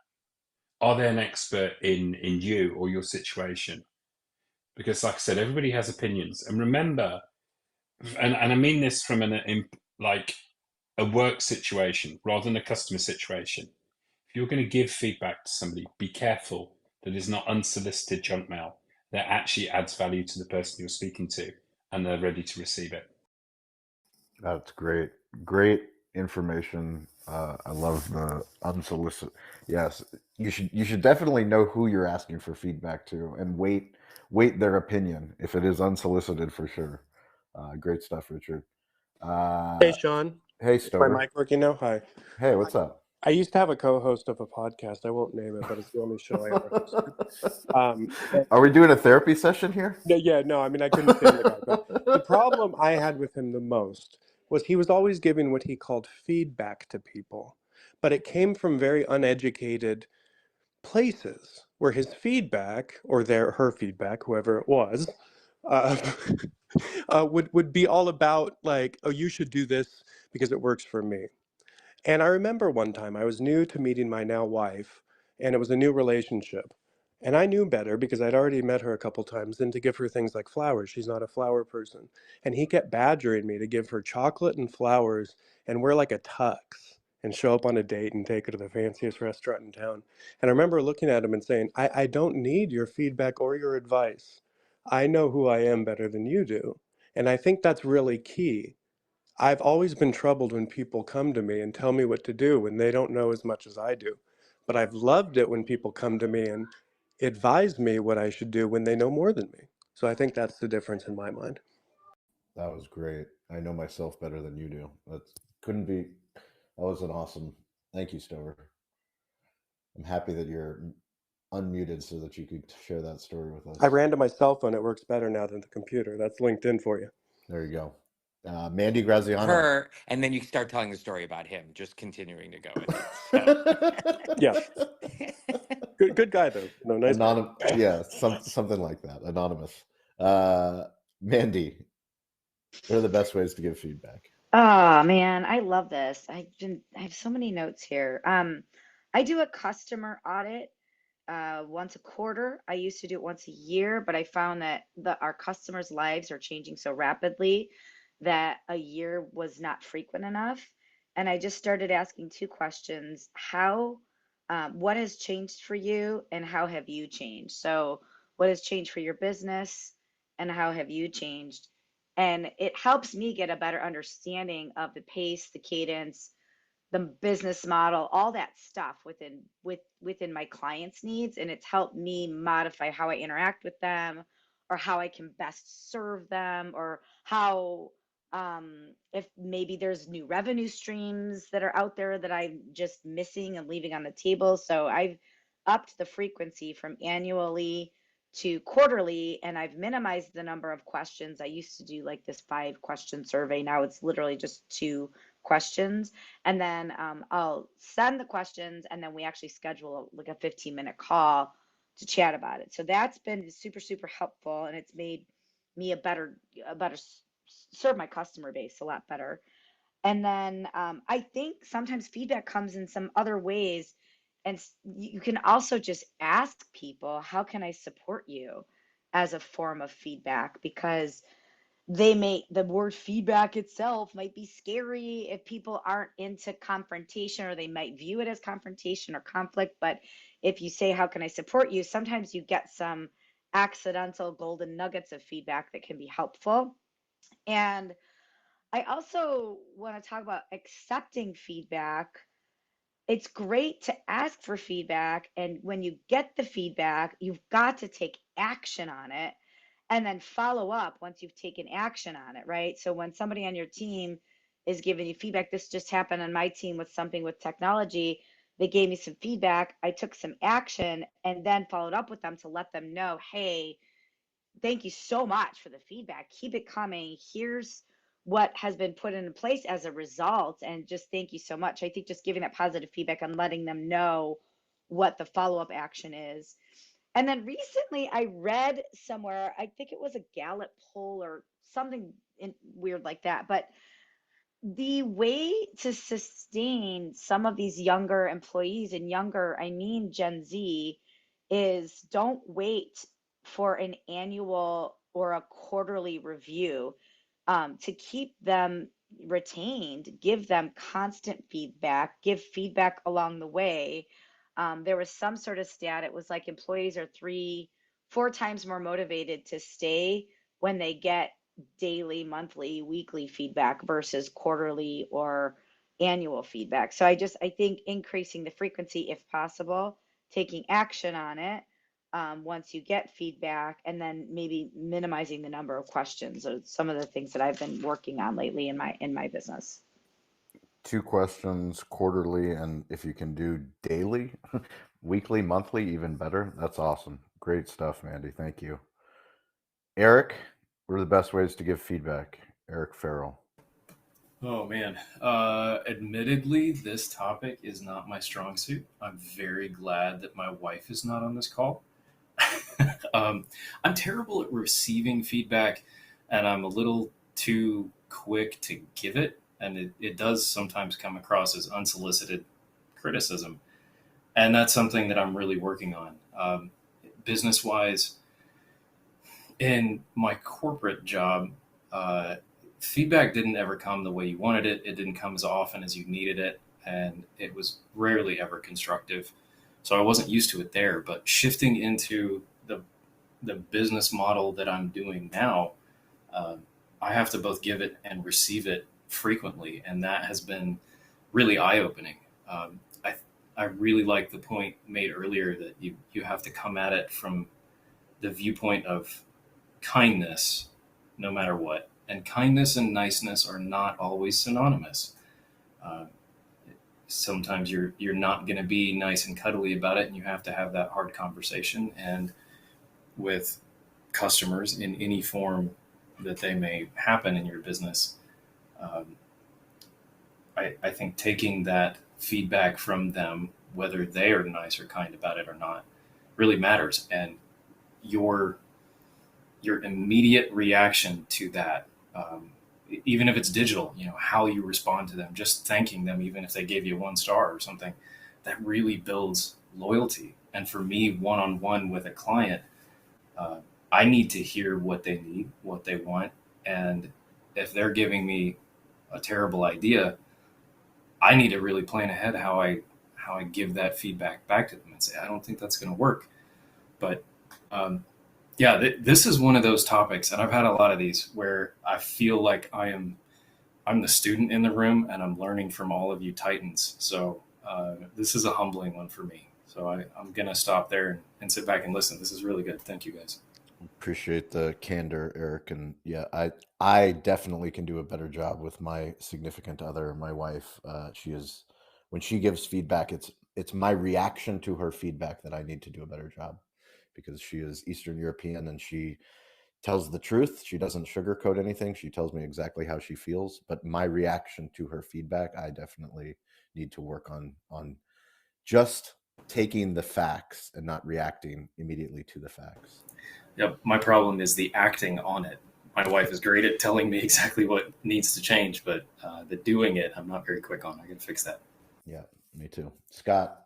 Are they an expert in you or your situation? Because, like I said, everybody has opinions. And remember, and I mean this from like a work situation rather than a customer situation. If you're going to give feedback to somebody, be careful that it's not unsolicited junk mail that actually adds value to the person you're speaking to and they're ready to receive it. That's great. Great information. I love the unsolicited. Yes, you should definitely know who you're asking for feedback to and wait their opinion if it is unsolicited for sure. Great stuff, Richard. Hey, Sean. Hey, Is my Stover. mic working now? Hi. Hey, what's up? I used to have a co-host of a podcast. I won't name it, but it's the only show I ever hosted. Are we doing a therapy session here? No. I mean, I couldn't stand the guy. But the problem I had with him the most was he was always giving what he called feedback to people, but it came from very uneducated places where his feedback or her feedback, whoever it was, uh, would be all about like, oh, you should do this because it works for me. And I remember one time I was new to meeting my now wife, and it was a new relationship. And I knew better because I'd already met her a couple times than to give her things like flowers. She's not a flower person. And he kept badgering me to give her chocolate and flowers and wear like a tux and show up on a date and take her to the fanciest restaurant in town. And I remember looking at him and saying, I don't need your feedback or your advice. I know who I am better than you do. And I think that's really key. I've always been troubled when people come to me and tell me what to do when they don't know as much as I do. But I've loved it when people come to me and advise me what I should do when they know more than me. So I think that's the difference in my mind. That was great. I know myself better than you do. That couldn't be. That was an awesome. Thank you, Stover. I'm happy that you're unmuted so that you could share that story with us. I ran to my cell phone. It works better now than the computer. That's LinkedIn for you. There you go. Mandy Graziano. Her, and then you start telling the story about him, just continuing to go with it. So. Yeah. Good guy though. No, nice. Yeah, something like that. Anonymous. Mandy, what are the best ways to give feedback? Oh man, I love this. I have so many notes here. I do a customer audit once a quarter. I used to do it once a year, but I found that our customers' lives are changing so rapidly that a year was not frequent enough. And I just started asking two questions. What has changed for you and how have you changed? So, what has changed for your business and how have you changed? And it helps me get a better understanding of the pace, the cadence, the business model, all that stuff within my clients' needs, and it's helped me modify how I interact with them, or how I can best serve them, or how if maybe there's new revenue streams that are out there that I'm just missing and leaving on the table. So I've upped the frequency from annually to quarterly, and I've minimized the number of questions. I used to do like this 5-question survey. Now it's literally just 2 questions, and then I'll send the questions, and then we actually schedule like a 15-minute call to chat about it. So that's been super, super helpful, and it's made me a better serve my customer base a lot better. And then I think sometimes feedback comes in some other ways, and you can also just ask people, how can I support you, as a form of feedback, because the word feedback itself might be scary if people aren't into confrontation, or they might view it as confrontation or conflict. But if you say, how can I support you, sometimes you get some accidental golden nuggets of feedback that can be helpful. And I also want to talk about accepting feedback. It's great to ask for feedback, and when you get the feedback, you've got to take action on it and then follow up once you've taken action on it, right? So when somebody on your team is giving you feedback, this just happened on my team with something with technology. They gave me some feedback. I took some action and then followed up with them to let them know, hey, thank you so much for the feedback. Keep it coming. Here's what has been put into place as a result. And just thank you so much. I think just giving that positive feedback and letting them know what the follow up action is. And then recently I read somewhere, I think it was a Gallup poll or something weird like that, but the way to sustain some of these younger employees, and younger, I mean Gen Z, is don't wait for an annual or a quarterly review to keep them retained. Give them constant feedback, give feedback along the way. There was some sort of stat, it was like employees are 4 times more motivated to stay when they get daily, monthly, weekly feedback versus quarterly or annual feedback. So I think increasing the frequency if possible, taking action on it once you get feedback, and then maybe minimizing the number of questions are some of the things that I've been working on lately in my business. 2 questions quarterly, and if you can do daily, weekly, monthly, even better. That's awesome. Great stuff, Mandy. Thank you. Eric, what are the best ways to give feedback? Eric Farrell. Oh man. Admittedly, this topic is not my strong suit. I'm very glad that my wife is not on this call. I'm terrible at receiving feedback, and I'm a little too quick to give it. And it does sometimes come across as unsolicited criticism. And that's something that I'm really working on. Business wise, in my corporate job, feedback didn't ever come the way you wanted it. It didn't come as often as you needed it. And it was rarely ever constructive. So I wasn't used to it there. But shifting into the business model that I'm doing now, I have to both give it and receive it frequently, and that has been really eye-opening. I really like the point made earlier that you have to come at it from the viewpoint of kindness, no matter what. And kindness and niceness are not always synonymous. Uh, Sometimes you're not going to be nice and cuddly about it, and you have to have that hard conversation. And with customers in any form that they may happen in your business, um, I think taking that feedback from them, whether they are nice or kind about it or not, really matters. And your your immediate reaction to that, even if it's digital, how you respond to them, just thanking them, even if they gave you 1 star or something, that really builds loyalty. And for me, one on one with a client, uh, I need to hear what they need, what they want, and if they're giving me a terrible idea, I need to really plan ahead how I give that feedback back to them and say, I don't think that's going to work. But um, yeah, this is one of those topics, and I've had a lot of these where I feel like I'm the student in the room, and I'm learning from all of you titans. So this is a humbling one for me. So I'm gonna stop there and sit back and listen. This is really good. Thank you, guys. Appreciate the candor, Eric. And yeah, I definitely can do a better job with my significant other, my wife. She is, when she gives feedback, it's my reaction to her feedback that I need to do a better job, because she is Eastern European and she tells the truth. She doesn't sugarcoat anything. She tells me exactly how she feels. But my reaction to her feedback, I definitely need to work on just taking the facts and not reacting immediately to the facts. Yep, my problem is the acting on it. My wife is great at telling me exactly what needs to change, but the doing it, I'm not very quick on. I got to fix that. Yeah, me too. Scott,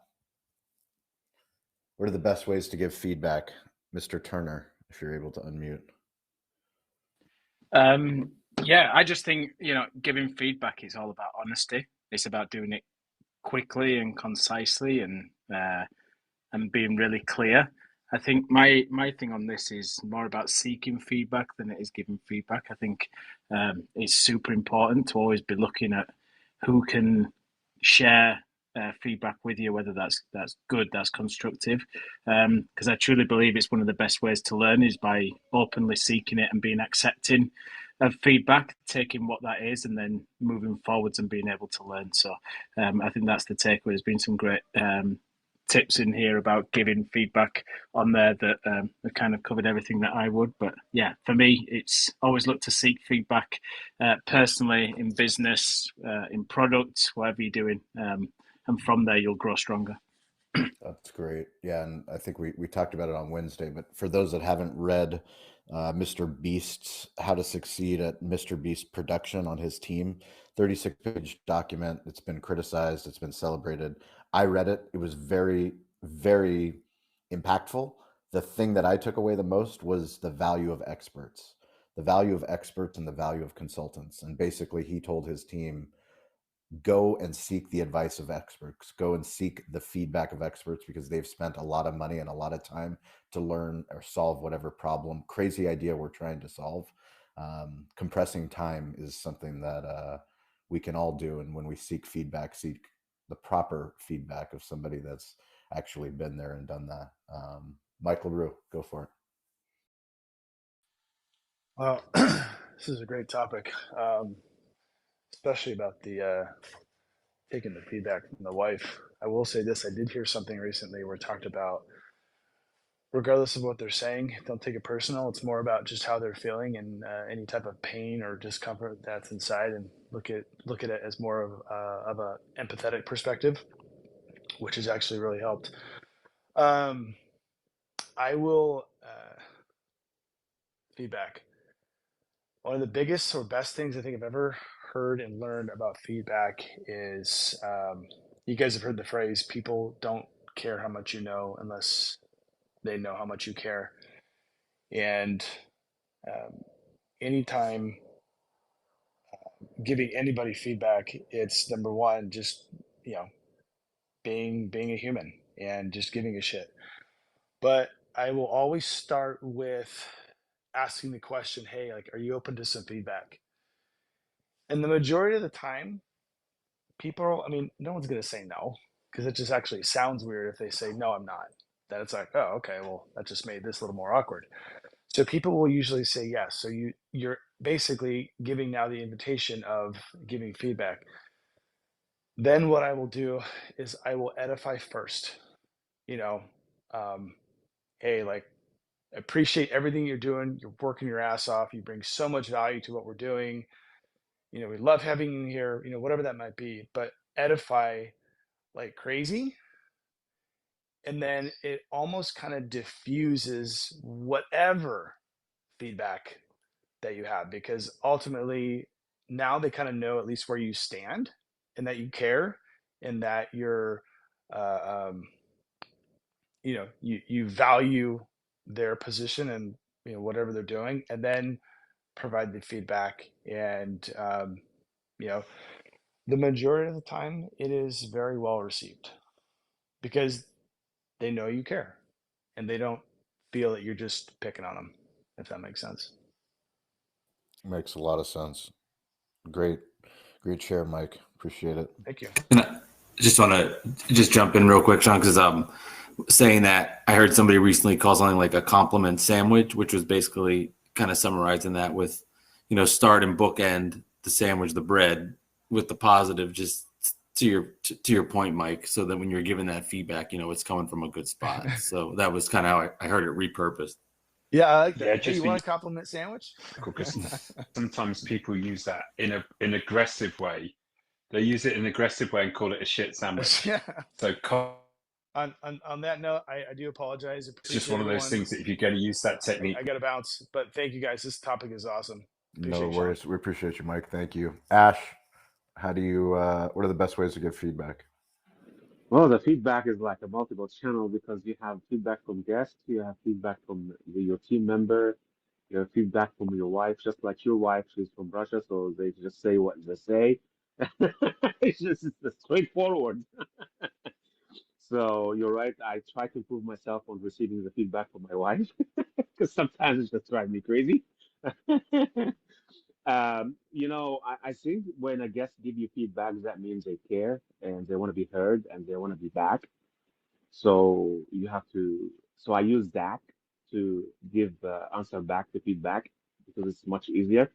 what are the best ways to give feedback? Mr. Turner, if you're able to unmute. Yeah, I just think, giving feedback is all about honesty. It's about doing it quickly and concisely, and being really clear. I think my thing on this is more about seeking feedback than it is giving feedback. I think it's super important to always be looking at who can share feedback with you, whether that's good, that's constructive. Because I truly believe it's one of the best ways to learn is by openly seeking it and being accepting of feedback, taking what that is, and then moving forwards and being able to learn. So I think that's the takeaway. There's been some great tips in here about giving feedback on there that have kind of covered everything that I would. But yeah, for me, it's always look to seek feedback personally, in business, in products, whatever you're doing. And from there, you'll grow stronger. That's great. Yeah, and I think we talked about it on Wednesday, but for those that haven't read Mr. Beast's How to Succeed at Mr. Beast Production on his team, 36-page document. It's been criticized. It's been celebrated. I read it. It was very, very impactful. The thing that I took away the most was the value of experts, the value of experts and the value of consultants. And basically, he told his team, go and seek the advice of experts, go and seek the feedback of experts, because they've spent a lot of money and a lot of time to learn or solve whatever problem, crazy idea we're trying to solve. Compressing time is something that we can all do. And when we seek feedback, seek the proper feedback of somebody that's actually been there and done that. Mike LaRue, go for it. Well, this is a great topic, especially about the taking the feedback from the wife. I will say this: I did hear something recently where it talked about, regardless of what they're saying, don't take it personal. It's more about just how they're feeling and any type of pain or discomfort that's inside, and look at it as more of a empathetic perspective, which has actually really helped. Um, I will feedback. One of the biggest or best things I think I've ever heard and learned about feedback is, you guys have heard the phrase, people don't care how much you know unless they know how much you care. And um, anytime giving anybody feedback, it's number one, just, you know, being a human and just giving a shit. But I will always start with asking the question, hey, like, are you open to some feedback? And the majority of the time, people, I mean, no one's going to say no, because it just actually sounds weird if they say, no, I'm not. Then it's like, oh, okay, well, that just made this a little more awkward. So people will usually say yes. So you're basically giving now the invitation of giving feedback. Then what I will do is I will edify first. You know, hey, like, appreciate everything you're doing. You're working your ass off. You bring so much value to what we're doing. You know, we love having you here. You know, whatever that might be. But edify like crazy, and then it almost kind of diffuses whatever feedback that you have, because ultimately now they kind of know at least where you stand, and that you care, and that you're you know, you value their position and, you know, whatever they're doing, and then provide the feedback. And you know, the majority of the time it is very well received, because they know you care, and they don't feel that you're just picking on them, if that makes sense. Makes a lot of sense. Great share, Mike. Appreciate it. Thank you. And I just want to just jump in real quick, Sean, because saying that I heard somebody recently call something like a compliment sandwich, which was basically kind of summarizing that with, you know, start and bookend the sandwich, the bread, with the positive, just to your point, Mike, so that when you're giving that feedback, you know, it's coming from a good spot. So that was kind of how I heard it repurposed. Yeah, I like that. Yeah, Hey, just you be want a compliment sandwich? because sometimes people use that in an aggressive way. They use it in an aggressive way and call it a shit sandwich. Yeah. So On that note, I do apologize. it's just Appreciate one of those everyone. things that if you're going to use that technique, I got to bounce, but thank you guys. This topic is awesome. Appreciate No you, Sean. worries. We appreciate you, Mike. Thank you. Ash, how do you what are the best ways to give feedback? Well, the feedback is like a multiple channel because you have feedback from guests, you have feedback from your team member, you have feedback from your wife, just like your wife, she's from Russia, so they just say what they say. It's straightforward. So you're right. I try to improve myself on receiving the feedback from my wife because sometimes it just drives me crazy. You know, I think when a guest give you feedback, that means they care and they want to be heard and they want to be back. So you have to. So I use that to give answer back to feedback because it's much easier.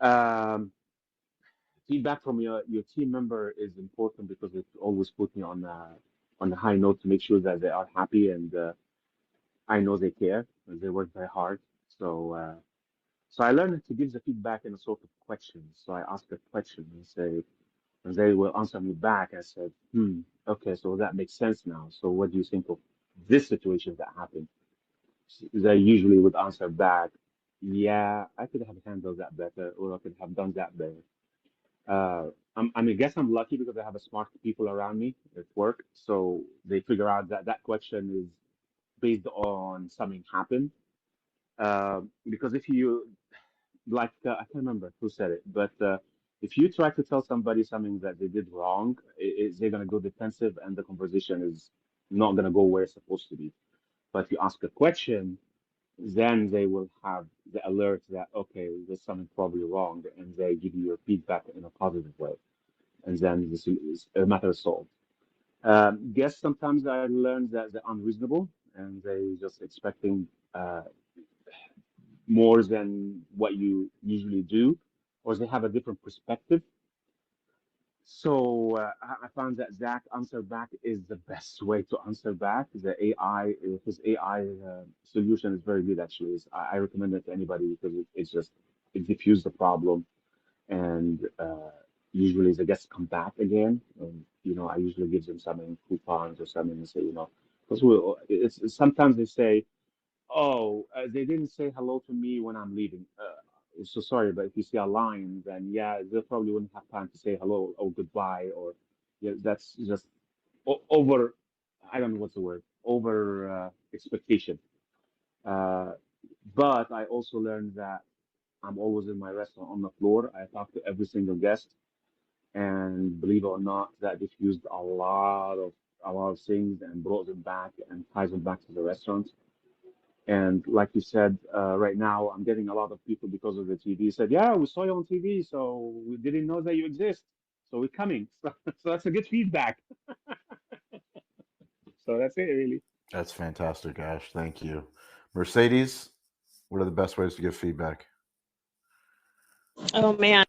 Um, Feedback from your team member is important because it always puts me on a high note to make sure that they are happy and I know they care and they work very hard. So so I learned to give the feedback in a sort of question. So I ask a question and say, and they will answer me back. I said, okay, so that makes sense now. So what do you think of this situation that happened? They usually would answer back, yeah, I could have handled that better, or I could have done that better. I guess I'm lucky because I have a smart people around me at work, so they figure out that that question is based on something happened. Because if you like, I can't remember who said it, but if you try to tell somebody something that they did wrong, they're gonna go defensive, and the conversation is not gonna go where it's supposed to be. But if you ask a question, then they will have the alert that okay, there's something probably wrong, and they give you your feedback in a positive way, and then this is a matter is solved. Guess sometimes I learned that they're unreasonable and they just expecting uh, more than what you usually do, or they have a different perspective. So I found that Zach answer back is the best way to answer back. The AI, his AI solution is very good actually. I recommend it to anybody because it's just it diffuses the problem and usually the guests come back again. And, you know, I usually give them something coupons or something and say, you know, because it's sometimes they say, oh, they didn't say hello to me when I'm leaving. So sorry, but if you see a line, then yeah, they probably wouldn't have time to say hello or goodbye, or yeah, that's just over. I don't know what's the word. Over expectation. Uh, but I also learned that I'm always in my restaurant on the floor. I talk to every single guest, and believe it or not, that diffused a lot of things and brought them back and ties them back to the restaurant. And like you said, right now I'm getting a lot of people because of the TV said, yeah, we saw you on TV, so we didn't know that you exist. So we're coming. So that's a good feedback. So that's it, really. That's fantastic, Ash. Thank you. Mercedes, what are the best ways to give feedback? Oh man,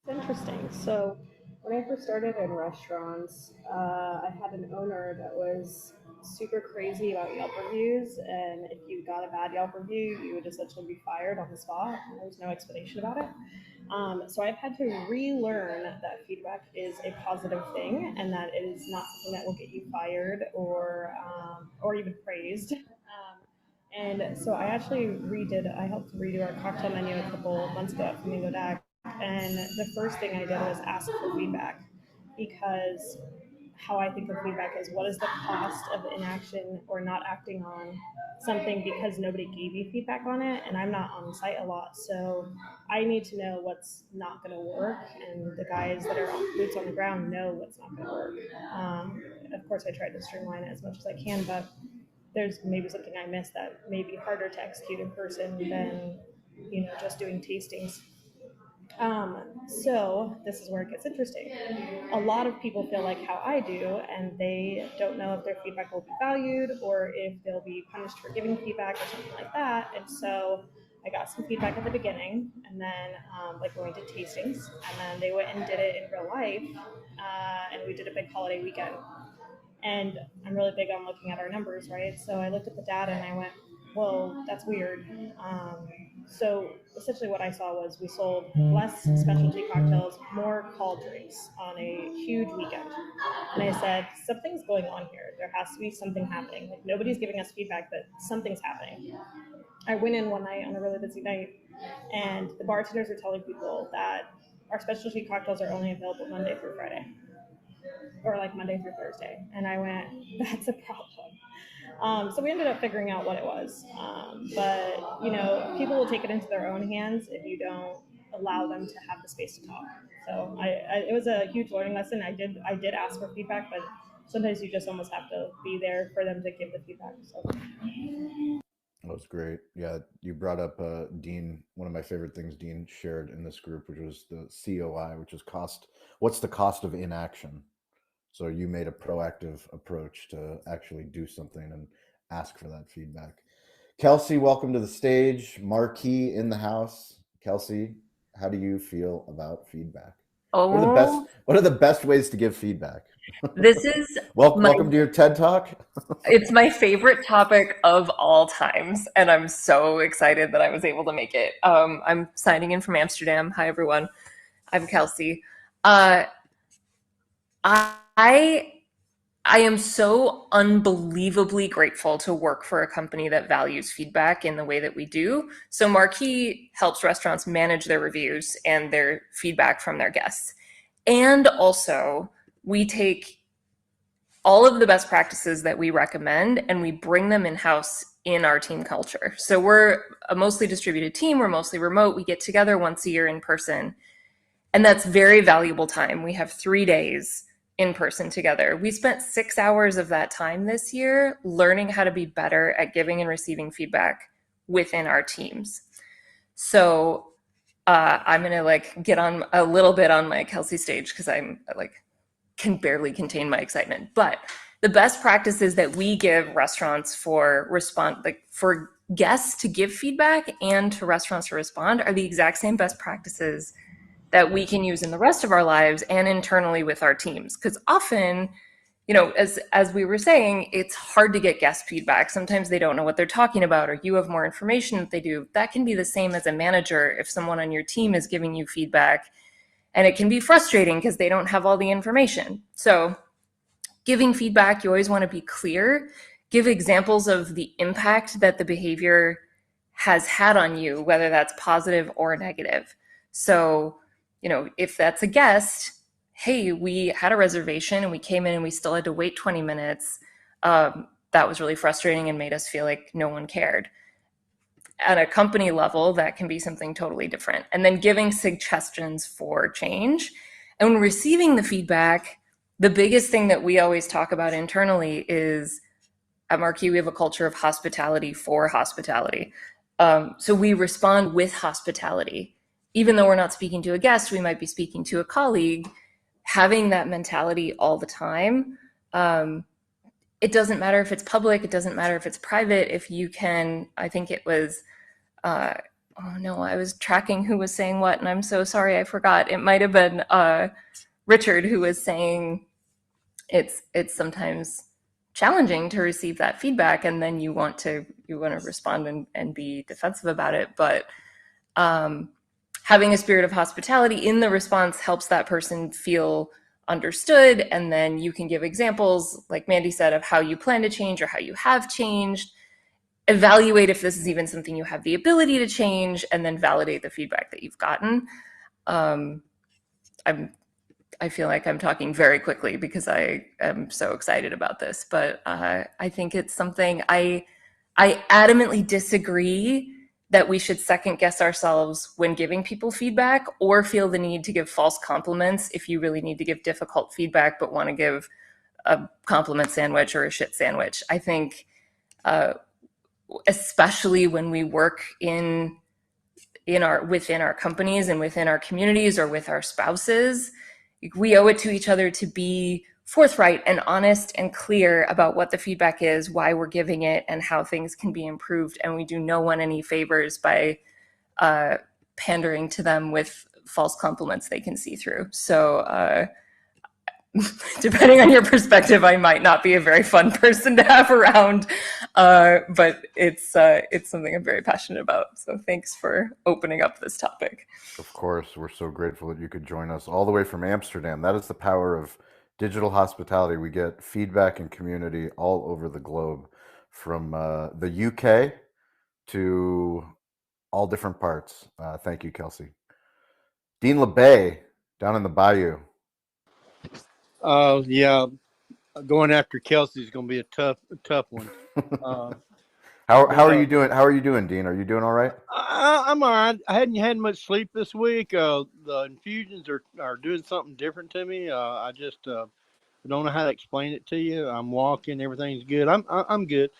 it's interesting. So when I first started in restaurants, I had an owner that was super crazy about Yelp reviews, and if you got a bad Yelp review, you would essentially be fired on the spot. And there was no explanation about it. So I've had to relearn that feedback is a positive thing, and that it is not something that will get you fired or even praised. And so I actually I helped redo our cocktail menu a couple months ago at Flamingo Deck. And the first thing I did was ask for feedback, because how I think of feedback is, what is the cost of inaction or not acting on something because nobody gave you feedback on it? And I'm not on site a lot, so I need to know what's not going to work. And the guys that are boots on the ground know what's not going to work. Of course, I tried to streamline it as much as I can, but there's maybe something I missed that may be harder to execute in person than just doing tastings. So this is where it gets interesting. A lot of people feel like how I do, and they don't know if their feedback will be valued or if they'll be punished for giving feedback or something like that. And so I got some feedback at the beginning, and then like when we did tastings, and then they went and did it in real life, and we did a big holiday weekend. And I'm really big on looking at our numbers, right? So I looked at the data and I went, well, that's weird. So essentially what I saw was we sold less specialty cocktails, more call drinks on a huge weekend. And I said, something's going on here. There has to be something happening. Like, nobody's giving us feedback, but something's happening. I went in one night on a really busy night, and the bartenders are telling people that our specialty cocktails are only available Monday through Friday, or like Monday through Thursday. And I went, that's a problem. So we ended up figuring out what it was. But people will take it into their own hands if you don't allow them to have the space to talk. So it was a huge learning lesson. I did ask for feedback, but sometimes you just almost have to be there for them to give the feedback. So That was great. Yeah, you brought up Dean. One of my favorite things Dean shared in this group, which was the COI, which is cost. What's the cost of inaction? So you made a proactive approach to actually do something and ask for that feedback. Kelsey, welcome to the stage. Marquis in the house. Kelsey, how do you feel about feedback? Oh, What are the best ways to give feedback? This is welcome to your TED Talk. It's my favorite topic of all times, and I'm so excited that I was able to make it. I'm signing in from Amsterdam. Hi, everyone. I'm Kelsey. I am so unbelievably grateful to work for a company that values feedback in the way that we do. So Marquee helps restaurants manage their reviews and their feedback from their guests. And also, we take all of the best practices that we recommend and we bring them in-house in our team culture. So we're a mostly distributed team. We're mostly remote. We get together once a year in person. And that's very valuable time. We have 3 days in person together. We spent 6 hours of that time this year learning how to be better at giving and receiving feedback within our teams. So I'm gonna get on a little bit on my Kelsey stage because I'm can barely contain my excitement. But the best practices that we give restaurants for guests to give feedback and to restaurants to respond are the exact same best practices that we can use in the rest of our lives and internally with our teams. Because often, as we were saying, it's hard to get guest feedback. Sometimes they don't know what they're talking about, or you have more information that they do. That can be the same as a manager if someone on your team is giving you feedback. And it can be frustrating because they don't have all the information. So giving feedback, you always want to be clear, give examples of the impact that the behavior has had on you, whether that's positive or negative. So, if that's a guest, hey, we had a reservation and we came in and we still had to wait 20 minutes. That was really frustrating and made us feel like no one cared. At a company level, that can be something totally different. And then giving suggestions for change. And when receiving the feedback, the biggest thing that we always talk about internally is at Marquee, we have a culture of hospitality for hospitality. So we respond with hospitality. Even though we're not speaking to a guest, we might be speaking to a colleague. Having that mentality all the time, it doesn't matter if it's public, it doesn't matter if it's private. If you can, I think it was, oh no, I was tracking who was saying what, and I'm so sorry, I forgot. It might have been Richard who was saying it's sometimes challenging to receive that feedback, and then you want to respond and be defensive about it. But having a spirit of hospitality in the response helps that person feel understood, and then you can give examples, like Mandy said, of how you plan to change or how you have changed. Evaluate if this is even something you have the ability to change, and then validate the feedback that you've gotten. I feel like I'm talking very quickly because I am so excited about this, but I think it's something I adamantly disagree that we should second guess ourselves when giving people feedback, or feel the need to give false compliments if you really need to give difficult feedback but want to give a compliment sandwich or a shit sandwich. I think especially when we work within our companies and within our communities or with our spouses, we owe it to each other to be forthright and honest and clear about what the feedback is, why we're giving it, and how things can be improved. And we do no one any favors by pandering to them with false compliments they can see through. So depending on your perspective, I might not be a very fun person to have around, but it's something I'm very passionate about. So thanks for opening up this topic. Of course, we're so grateful that you could join us all the way from Amsterdam. That is the power of digital hospitality. We get feedback and community all over the globe, from the UK to all different parts. Thank you, Kelsey. Dean LeBay, down in the bayou. Yeah, going after Kelsey is going to be a tough one. How are you doing? How are you doing, Dean? Are you doing all right? I'm all right. I hadn't had much sleep this week. The infusions are doing something different to me. I just don't know how to explain it to you. I'm walking, everything's good. I'm good.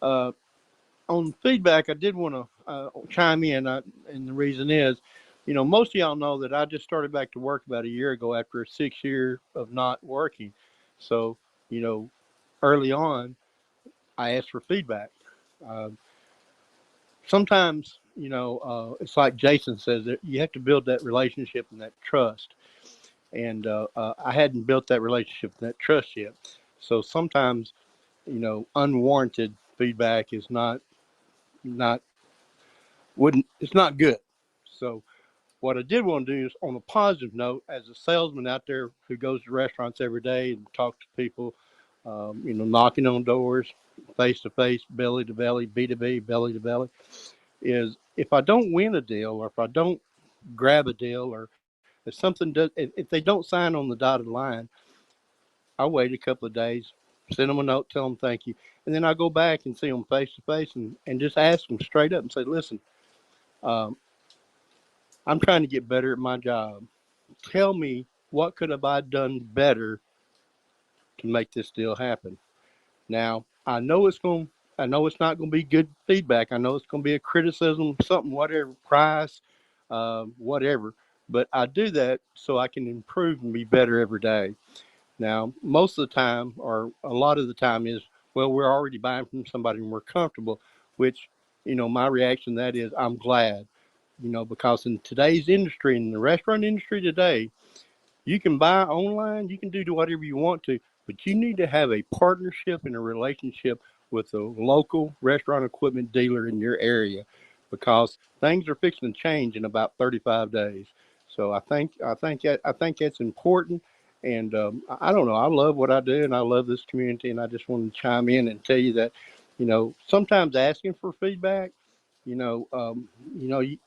On feedback, I did want to chime in, and the reason is, most of y'all know that I just started back to work about a year ago after a 6 year of not working. So, early on, I asked for feedback. Sometimes, it's like Jason says, that you have to build that relationship and that trust. And I hadn't built that relationship and that trust yet. So sometimes, unwarranted feedback is it's not good. So what I did want to do is, on a positive note, as a salesman out there who goes to restaurants every day and talks to people, knocking on doors, face to face, belly to belly, B2B, belly to belly, is if I don't win a deal, or if I don't grab a deal, or if they don't sign on the dotted line, I wait a couple of days, send them a note, tell them thank you, and then I go back and see them face to face and just ask them straight up and say, listen, um, I'm trying to get better at my job. Tell me, what could have I done better to make this deal happen? Now, I know it's not going to be good feedback. I know it's going to be a criticism, something, whatever, price, whatever. But I do that so I can improve and be better every day. Now, most of the time, or a lot of the time, is, well, we're already buying from somebody and we're comfortable, which, my reaction to that is, I'm glad, because in today's industry, in the restaurant industry today, you can buy online, you can do whatever you want to, but you need to have a partnership and a relationship with a local restaurant equipment dealer in your area, because things are fixing to change in about 35 days. So I think that's important. And I don't know. I love what I do, and I love this community. And I just want to chime in and tell you that, sometimes asking for feedback, you know, um, you know, you,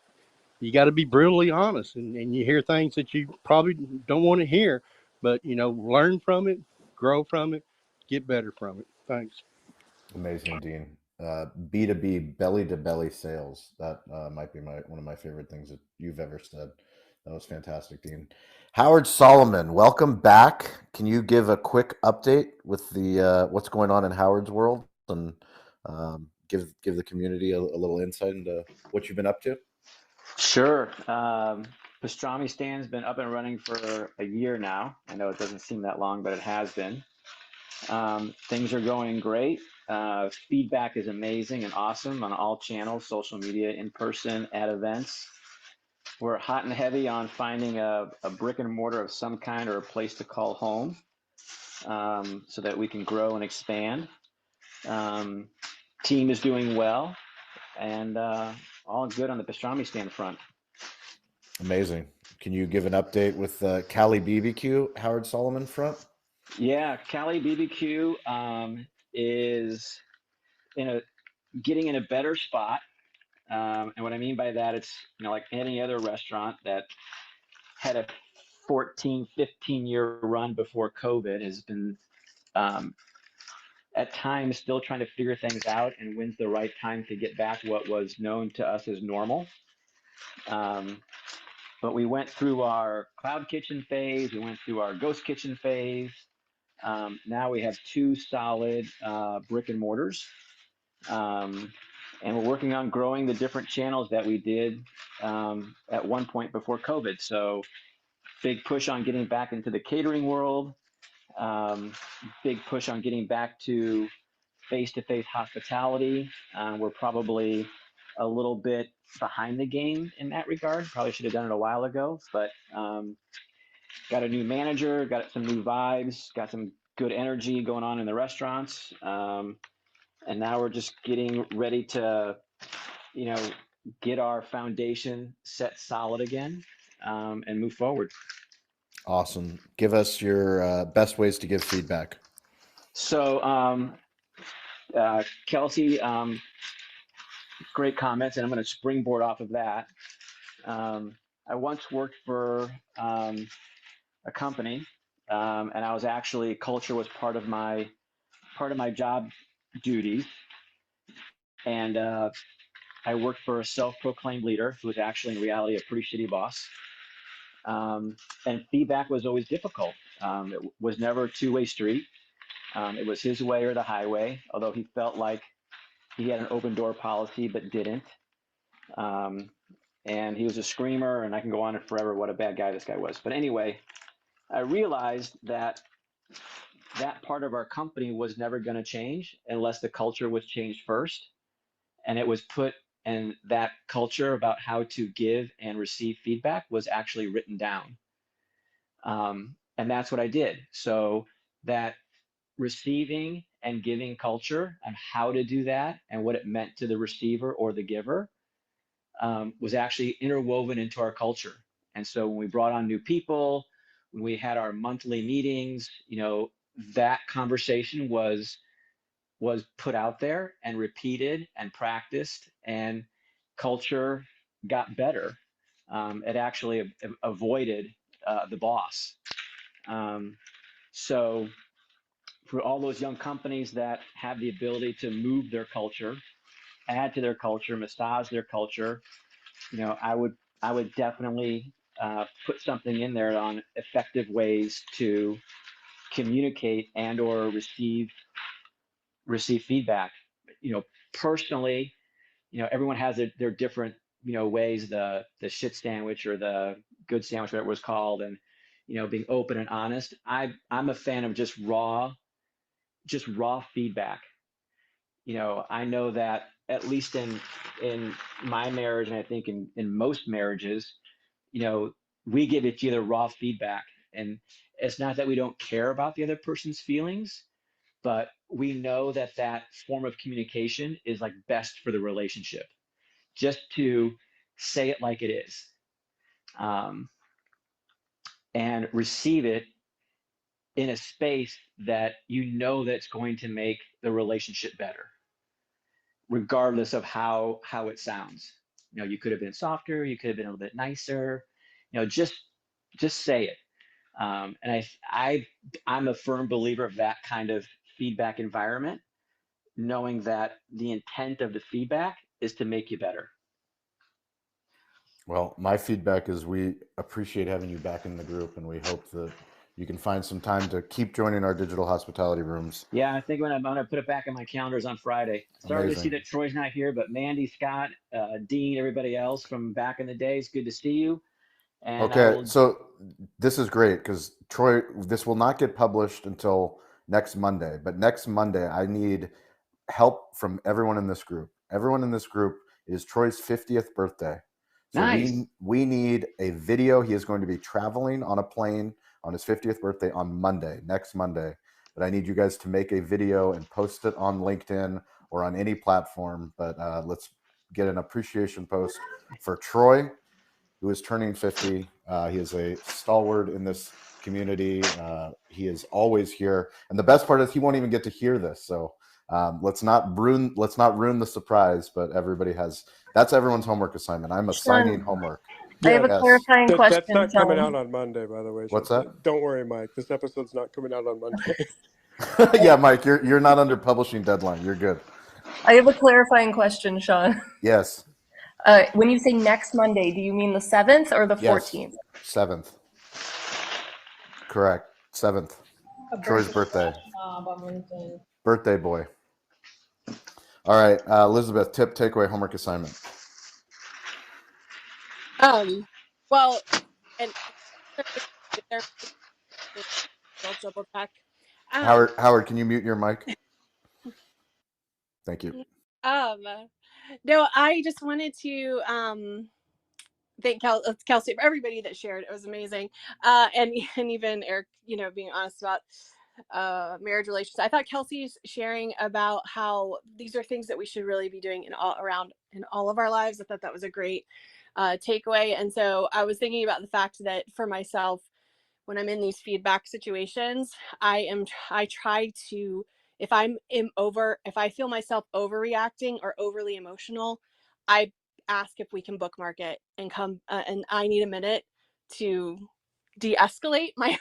you got to be brutally honest, and you hear things that you probably don't want to hear, but learn from it, grow from it, get better from it. Thanks. Amazing, Dean. B2B, belly to belly sales. That might be one of my favorite things that you've ever said. That was fantastic, Dean. Howard Solomon, welcome back. Can you give a quick update with the what's going on in Howard's world? and give the community a little insight into what you've been up to? Sure. Pastrami Stand's been up and running for a year now. I know it doesn't seem that long, but it has been. Things are going great. Feedback is amazing and awesome on all channels, social media, in person, at events. We're hot and heavy on finding a brick and mortar of some kind or a place to call home, so that we can grow and expand. Team is doing well, and all good on the Pastrami Stand front. Amazing. Can you give an update with Cali BBQ, Howard Solomon front? Yeah, Cali BBQ is getting in a better spot. And what I mean by that, it's like any other restaurant that had a 14, 15-year run before COVID has been at times still trying to figure things out and when's the right time to get back what was known to us as normal. But we went through our cloud kitchen phase, we went through our ghost kitchen phase. Now we have 2 solid brick and mortars. And we're working on growing the different channels that we did at one point before COVID. So big push on getting back into the catering world, big push on getting back to face-to-face hospitality. We're probably a little bit behind the game in that regard. Probably should have done it a while ago, but got a new manager, got some new vibes, got some good energy going on in the restaurants. And now we're just getting ready to, get our foundation set solid again, and move forward. Awesome. Give us your best ways to give feedback. So, Kelsey, great comments, and I'm going to springboard off of that. I once worked for a company, and I was actually culture was part of my job duties, and I worked for a self-proclaimed leader who was actually in reality a pretty shitty boss. And feedback was always difficult. It was never a two-way street. It was his way or the highway, although he felt like he had an open door policy but didn't. And he was a screamer, and I can go on forever what a bad guy this guy was. But anyway, I realized that part of our company was never going to change unless the culture was changed first. And it was put, and that culture about how to give and receive feedback was actually written down. And that's what I did. So that receiving and giving culture and how to do that and what it meant to the receiver or the giver was actually interwoven into our culture. And so when we brought on new people, when we had our monthly meetings, that conversation was put out there and repeated and practiced, and culture got better. It actually avoided the boss. So for all those young companies that have the ability to move their culture, add to their culture, massage their culture, I would definitely put something in there on effective ways to communicate and or receive feedback. Personally, everyone has their different ways, the shit sandwich or the good sandwich, whatever it was called, and being open and honest. I'm a fan of just raw feedback. I know that at least in my marriage, and I think in most marriages, we give each other raw feedback. And it's not that we don't care about the other person's feelings, but we know that form of communication is like best for the relationship. Just to say it like it is, and receive it in a space that that's going to make the relationship better, regardless of how it sounds. You could have been softer, you could have been a little bit nicer. Just say it. And I'm a firm believer of that kind of feedback environment, knowing that the intent of the feedback is to make you better. Well, my feedback is we appreciate having you back in the group, and we hope that you can find some time to keep joining our digital hospitality rooms. Yeah, I think I'm gonna put it back in my calendars on Friday. Sorry to see Amazing. that Troy's not here, but Mandy, Scott, Dean, everybody else from back in the days, good to see you. And I Okay, will. so this is great because Troy, this will not get published until next Monday. But next Monday, I need help from everyone in this group. Everyone in this group is Troy's 50th birthday. So Nice. we need a video. He is going to be traveling on a plane on his 50th birthday on Monday, next Monday. But I need you guys to make a video and post it on LinkedIn or on any platform. But let's get an appreciation post for Troy, who is turning 50. He is a stalwart in this community. He is always here. And the best part is he won't even get to hear this. So let's not ruin the surprise, but that's everyone's homework assignment. I'm assigning homework. I have a Yes. clarifying question. That's not coming Sean. out on Monday, by the way. What's that? Don't worry, Mike. This episode's not coming out on Monday. Yeah, Mike, you're not under publishing deadline. You're good. I have a clarifying question, Sean. Yes. When you say next Monday, do you mean the 7th or the 14th? 7th. Correct. 7th. Troy's birthday. Birthday boy. All right, Elizabeth, tip, takeaway, homework assignment. Well, and there, I'll double check. Howard, can you mute your mic? Thank you. No, I just wanted to thank Kelsey for everybody that shared. It was amazing, and even Eric, being honest about marriage relations. I thought Kelsey's sharing about how these are things that we should really be doing in all of our lives. I thought that was a great takeaway. And so I was thinking about the fact that for myself, when I'm in these feedback situations, I try to, if I feel myself overreacting or overly emotional, I ask if we can bookmark it and come, and I need a minute to de-escalate my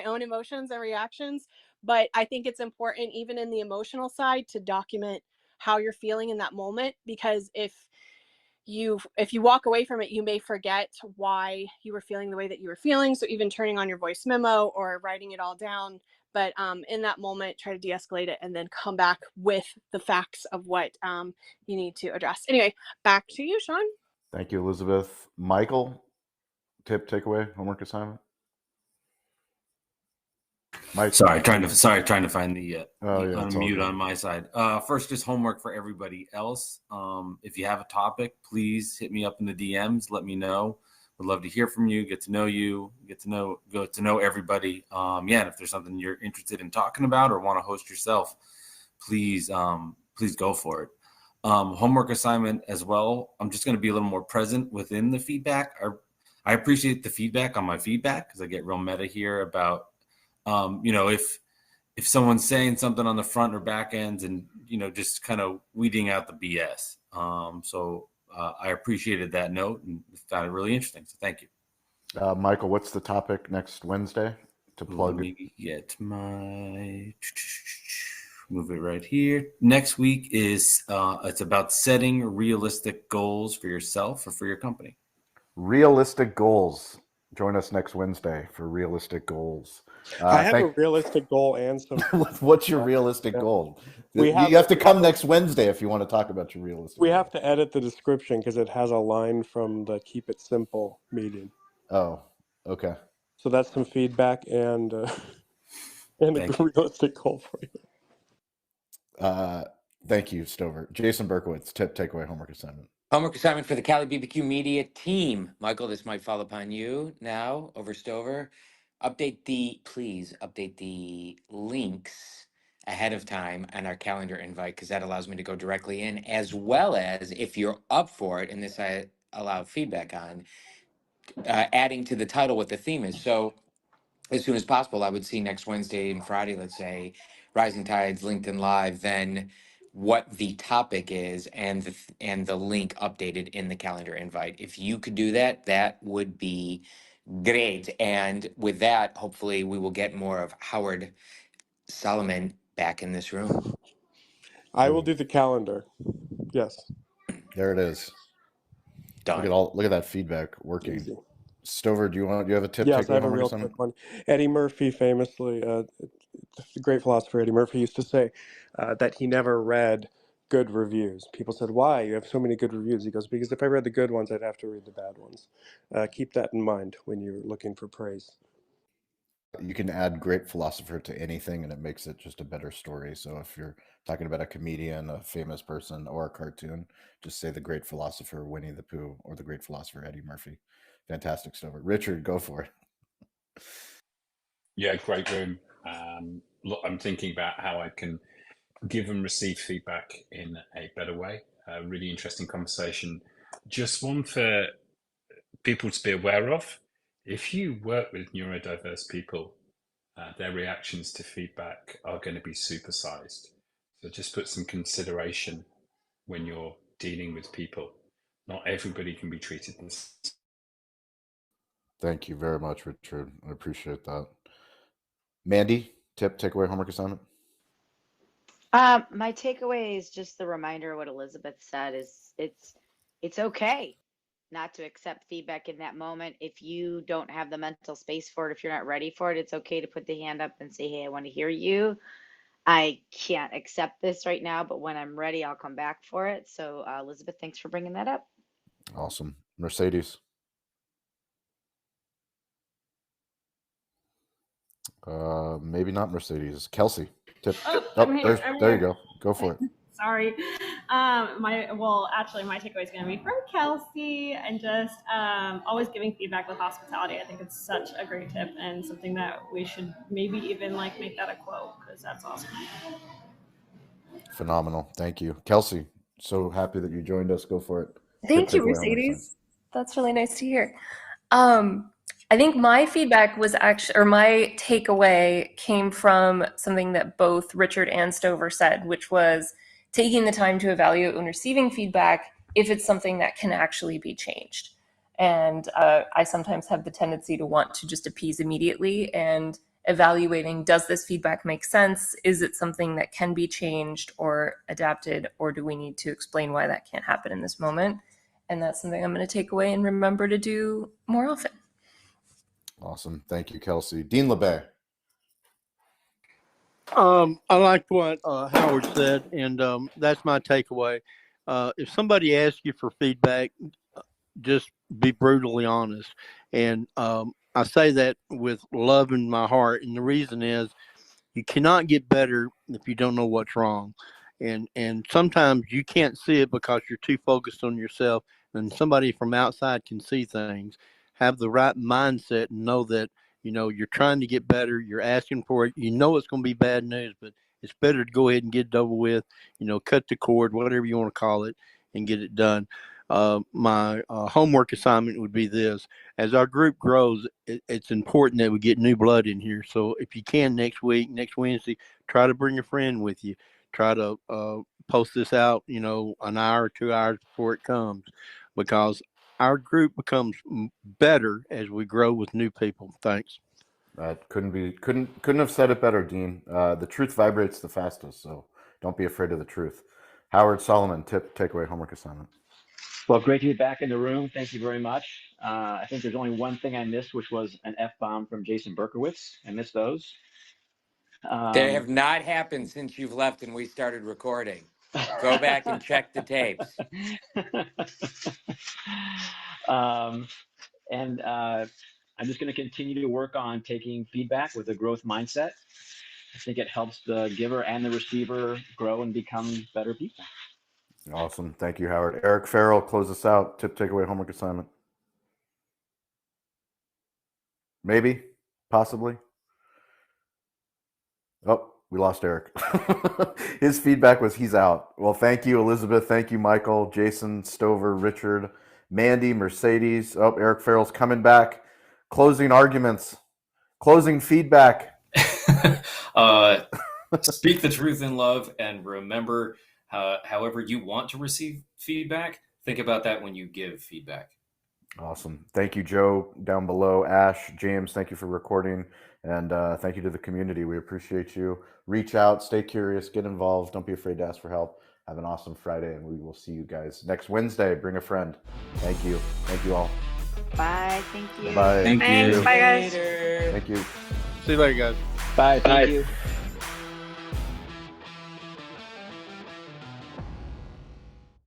own emotions and reactions. But I think it's important, even in the emotional side, to document how you're feeling in that moment, because if you walk away from it, you may forget why you were feeling the way that you were feeling. So even turning on your voice memo or writing it all down, but in that moment, try to de-escalate it and then come back with the facts of what you need to address. Anyway, back to you, Sean. Thank you, Elizabeth. Michael, tip, takeaway, homework assignment. Mike, trying to find the unmute on my side. First, just homework for everybody else. If you have a topic, please hit me up in the DMs. Let me know. Would love to hear from you, get to know everybody. And if there's something you're interested in talking about or want to host yourself, please go for it. Homework assignment as well. I'm just going to be a little more present within the feedback. I appreciate the feedback on my feedback because I get real meta here about, if someone's saying something on the front or back ends and, just kind of weeding out the BS. So I appreciated that note and found it really interesting. So thank you. Michael, what's the topic next Wednesday to plug? Let me get move it right here. Next week is it's about setting realistic goals for yourself or for your company. Realistic goals. Join us next Wednesday for realistic goals. I have a realistic goal and some. What's your realistic goal? You have to come next Wednesday if you want to talk about your realistic. We have to edit the description because it has a line from the Keep It Simple meeting. Oh, okay. So that's some feedback and a realistic goal for you. Thank you, Stover. Jason Berkowitz, tip, takeaway, homework assignment. Homework assignment for the Cali BBQ Media team. Michael, this might fall upon you now over Stover. Please update the links ahead of time on our calendar invite, because that allows me to go directly in, as well as, if you're up for it, and this I allow feedback on, adding to the title what the theme is. So as soon as possible, I would see next Wednesday and Friday, let's say, Rising Tides, LinkedIn Live, then what the topic is and the link updated in the calendar invite. If you could do that, that would be great. And with that, hopefully we will get more of Howard Solomon back in this room. I will do the calendar. Yes. There it is. Done. Look at that feedback working. Easy. Stover, do you have a tip? Yes, I Takeaway, have a homework real quick assignment? one. Eddie Murphy famously, the great philosopher Eddie Murphy used to say that he never read good reviews. People said, "Why? You have so many good reviews." He goes, "Because if I read the good ones, I'd have to read the bad ones." Keep that in mind when you're looking for praise. You can add great philosopher to anything and it makes it just a better story. So if you're talking about a comedian, a famous person, or a cartoon, just say the great philosopher Winnie the Pooh or the great philosopher Eddie Murphy. Fantastic stuff. Richard, go for it. Yeah, great room. Look, I'm thinking about how I can give and receive feedback in a better way. Really interesting conversation. Just one for people to be aware of. If you work with neurodiverse people, their reactions to feedback are going to be supersized. So just put some consideration when you're dealing with people. Not everybody can be treated this. Thank you very much, Richard. I appreciate that. Mandy, tip, takeaway, homework assignment? My takeaway is just the reminder of what Elizabeth said is it's okay not to accept feedback in that moment. If you don't have the mental space for it, if you're not ready for it, it's okay to put the hand up and say, "Hey, I want to hear you. I can't accept this right now, but when I'm ready, I'll come back for it." So, Elizabeth, thanks for bringing that up. Awesome. Mercedes? Maybe not Mercedes. Kelsey, tip. Oh, Oh, I'm here. I'm there you here. go. Go for it. Sorry. My takeaway is going to be from Kelsey and just always giving feedback with hospitality. I think it's such a great tip and something that we should maybe even like make that a quote because that's awesome. Phenomenal. Thank you. Kelsey, so happy that you joined us. Go for it. Thank you, Takeaway, homework assignment. Mercedes. That's really nice to hear. I think my feedback was actually, or my takeaway came from something that both Richard and Stover said, which was taking the time to evaluate when receiving feedback if it's something that can actually be changed. And I sometimes have the tendency to want to just appease immediately, and evaluating, does this feedback make sense? Is it something that can be changed or adapted, or do we need to explain why that can't happen in this moment? And that's something I'm going to take away and remember to do more often. Awesome. Thank you, Kelsey. Dean LeBay. I liked what Howard said, and that's my takeaway. If somebody asks you for feedback, just be brutally honest. And I say that with love in my heart. And the reason is you cannot get better if you don't know what's wrong. And sometimes you can't see it because you're too focused on yourself, and somebody from outside can see things. Have the right mindset and know that you're trying to get better. You're asking for it. You know it's going to be bad news, but it's better to go ahead and get it over with. Cut the cord, whatever you want to call it, and get it done. My homework assignment would be this: as our group grows, it's important that we get new blood in here. So if you can, next week, next Wednesday, try to bring a friend with you. Try to post this out, an hour or 2 hours before it comes, because our group becomes better as we grow with new people. Thanks. Couldn't have said it better, Dean. The truth vibrates the fastest, so don't be afraid of the truth. Howard Solomon, tip, takeaway, homework assignment. Well, great to be back in the room. Thank you very much. I think there's only one thing I missed, which was an F-bomb from Jason Berkowitz. I missed those. They have not happened since you've left and we started recording. Go back and check the tapes. And I'm just going to continue to work on taking feedback with a growth mindset. I think it helps the giver and the receiver grow and become better people. Awesome. Thank you, Howard. Eric Farrell, close us out. Tip, takeaway, homework assignment. Maybe, possibly. Oh, we lost Eric. His feedback was he's out. Well, thank you, Elizabeth. Thank you, Michael, Jason, Stover, Richard, Mandy, Mercedes. Oh, Eric Farrell's coming back. Closing arguments. Closing feedback. Speak the truth in love, and remember, however you want to receive feedback, think about that when you give feedback. Awesome. Thank you, Joe, down below. Ash, James, thank you for recording. And thank you to the community. We appreciate you. Reach out, stay curious, get involved. Don't be afraid to ask for help. Have an awesome Friday, and we will see you guys next Wednesday. Bring a friend. Thank you. Thank you all. Bye. Thank you. Bye. Thanks. Bye, guys. Later. Thank you. See you later, guys. Bye. Thank you.